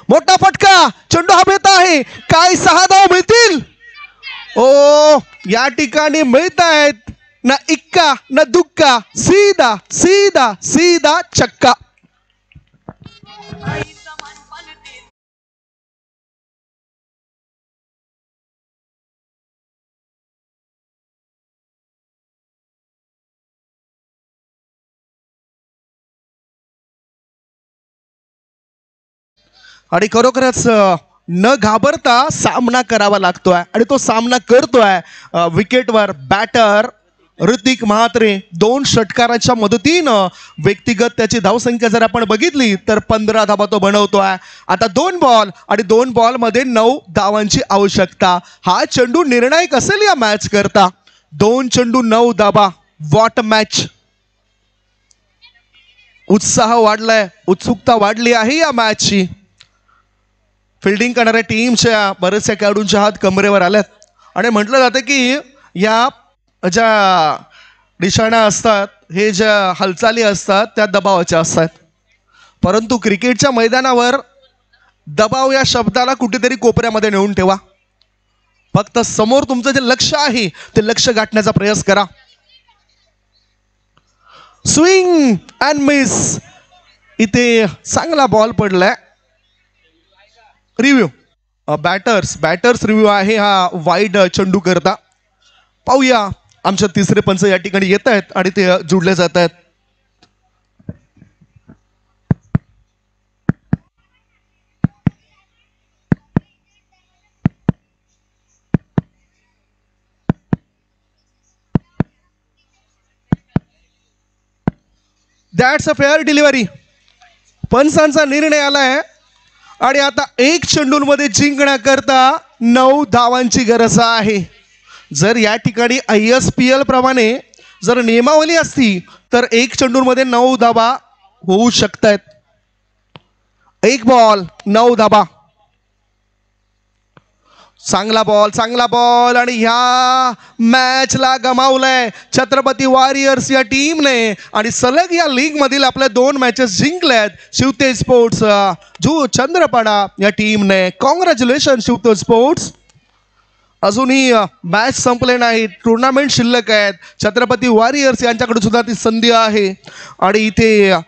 Speaker 5: मोठा फटका. चेंडू हवेत आहे. काय 6 धाव मिळतील. ओ या ठिकाणी मिळत आहेत ना इक्का ना दुक्का, सीधा सीधा सीधा चक्का. आणि खरोखरच न घाबरता सामना करावा लागतोय आणि तो सामना करतोय विकेटवर बॅटर ऋतिक महात्रे. 2 षटकाराच्या मदतीनं व्यक्तिगत त्याची धावसंख्या जर आपण बघितली तर 15 धावा तो बनवतोय. आता 2 बॉल आणि 2 बॉल मध्ये 9 धावांची आवश्यकता. हा चेंडू निर्णायक असेल या मॅच करता. 2 चेंडू 9 धावा. What match. उत्साह वाढलाय, उत्सुकता वाढली आहे या मॅचची. फिल्डिंग करणाऱ्या टीमच्या बरेचशा खेळाडूंच्या हात कमरेवर आल्यात आणि म्हटलं जातं की या ज्या निशाणा असतात, हे ज्या हालचाली असतात त्या दबावाच्या असतात. परंतु क्रिकेटच्या मैदानावर दबाव या शब्दाला कुठेतरी कोपऱ्यामध्ये नेऊन ठेवा. फक्त समोर तुमचं जे लक्ष आहे ते लक्ष गाठण्याचा प्रयास करा. Swing and miss. इथे चांगला बॉल पडलाय. रिव्ह्यू बॅटर्स रिव्ह्यू आहे हा वाईड चेंडू करता. पाहूया आमच्या तिसरे पंच या ठिकाणी येत आहेत आणि ते जुडले जात आहेत. That's a fair delivery. पंचांचा निर्णय आलाय आणि आता 1 चेंडूंमध्ये जिंकण्याकरता 9 धावांची गरज आहे. जर या ठिकाणी ISPL प्रमाणे जर नियमावली असती तर 1 चेंडूंमध्ये 9 धावा होऊ शकतात. 1 बॉल 9 धावा. चांगला बॉल आणि ह्या मॅचला गमावलंय छत्रपती वॉरियर्स या टीमने आणि सलग या लीग मधील आपल्या 2 मॅचेस जिंकल्यात शिवतेज स्पोर्ट्स जू चंद्रपाडा या टीमने. Congratulation Shivtej sports. अजूनही मॅच संपले नाही, टुर्नामेंट शिल्लक आहेत. छत्रपती वॉरियर्स यांच्याकडे सुद्धा ती संधी आहे आणि इथे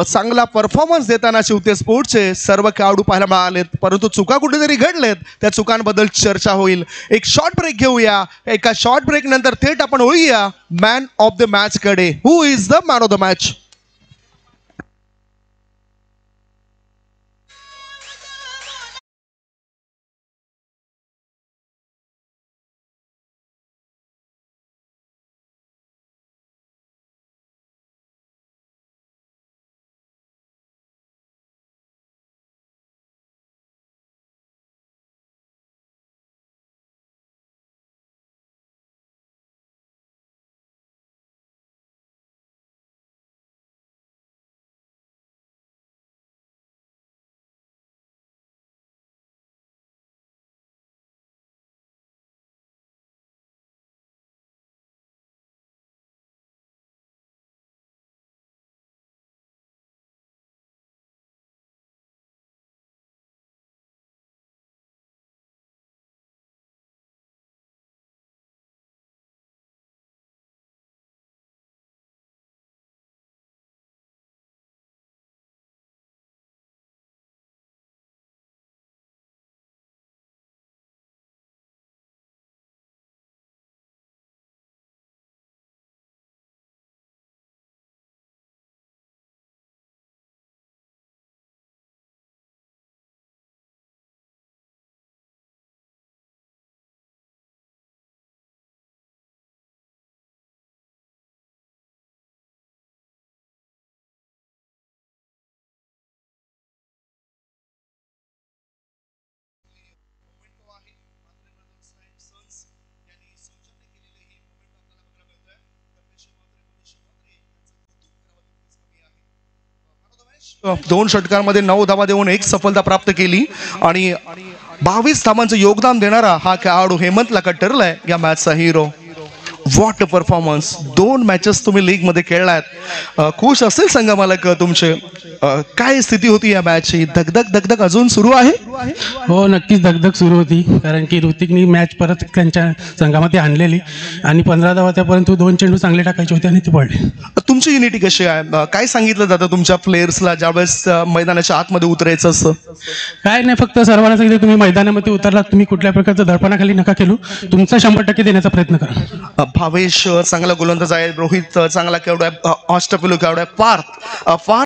Speaker 5: चांगला परफॉर्मन्स देताना शिवते स्पोर्ट्सचे सर्व खेळाडू पाहायला मिळालेत. परंतु चुका कुठेतरी घडलेत, त्या चुकांबद्दल चर्चा होईल. एक शॉर्ट ब्रेक घेऊया. एका शॉर्ट ब्रेक नंतर थेट आपण होऊया मॅन ऑफ द मॅच कडे. Who is the man of the match. दोन षटकांमध्ये 9 धावा देऊन 1 सफलता प्राप्त केली आणि 22 धावांचं योगदान देणारा हा खेळाडू हेमंत लाका ठरलाय या मॅचचा हिरो. What a performance. 2 मॅचेस तुम्ही लीगमध्ये खेळलात. खुश असेल संघ मालक तुमचे. काय स्थिती होती या मॅचची? दगदग अजून सुरू आहे?
Speaker 6: हो, नक्कीच दगदग सुरू होती, कारण की ऋतिकनी मॅच परत त्यांच्या संघामध्ये आणलेली आणि 15 धावापर्यंत 2 चेंडू चांगले टाकायचे होते आणि ते पडले.
Speaker 5: तुमची युनिटी कशी आहे? काय सांगितलं जातं तुमच्या प्लेयर्सला ज्यावेळेस मैदानाच्या आतमध्ये उतरायचं असतं?
Speaker 6: काय नाही, फक्त सर्वांना सांगितलं तुम्ही मैदानामध्ये उतरलात, तुम्ही कुठल्या प्रकारचं दडपणाखाली नका खेळू, तुमचा 100% देण्याचा प्रयत्न करा.
Speaker 5: भावेश चांगला गोलंदाज आहे, रोहित चांगला खेळाडू आहे, ऑस्टपिलो खेळाडू आहे, पार्थ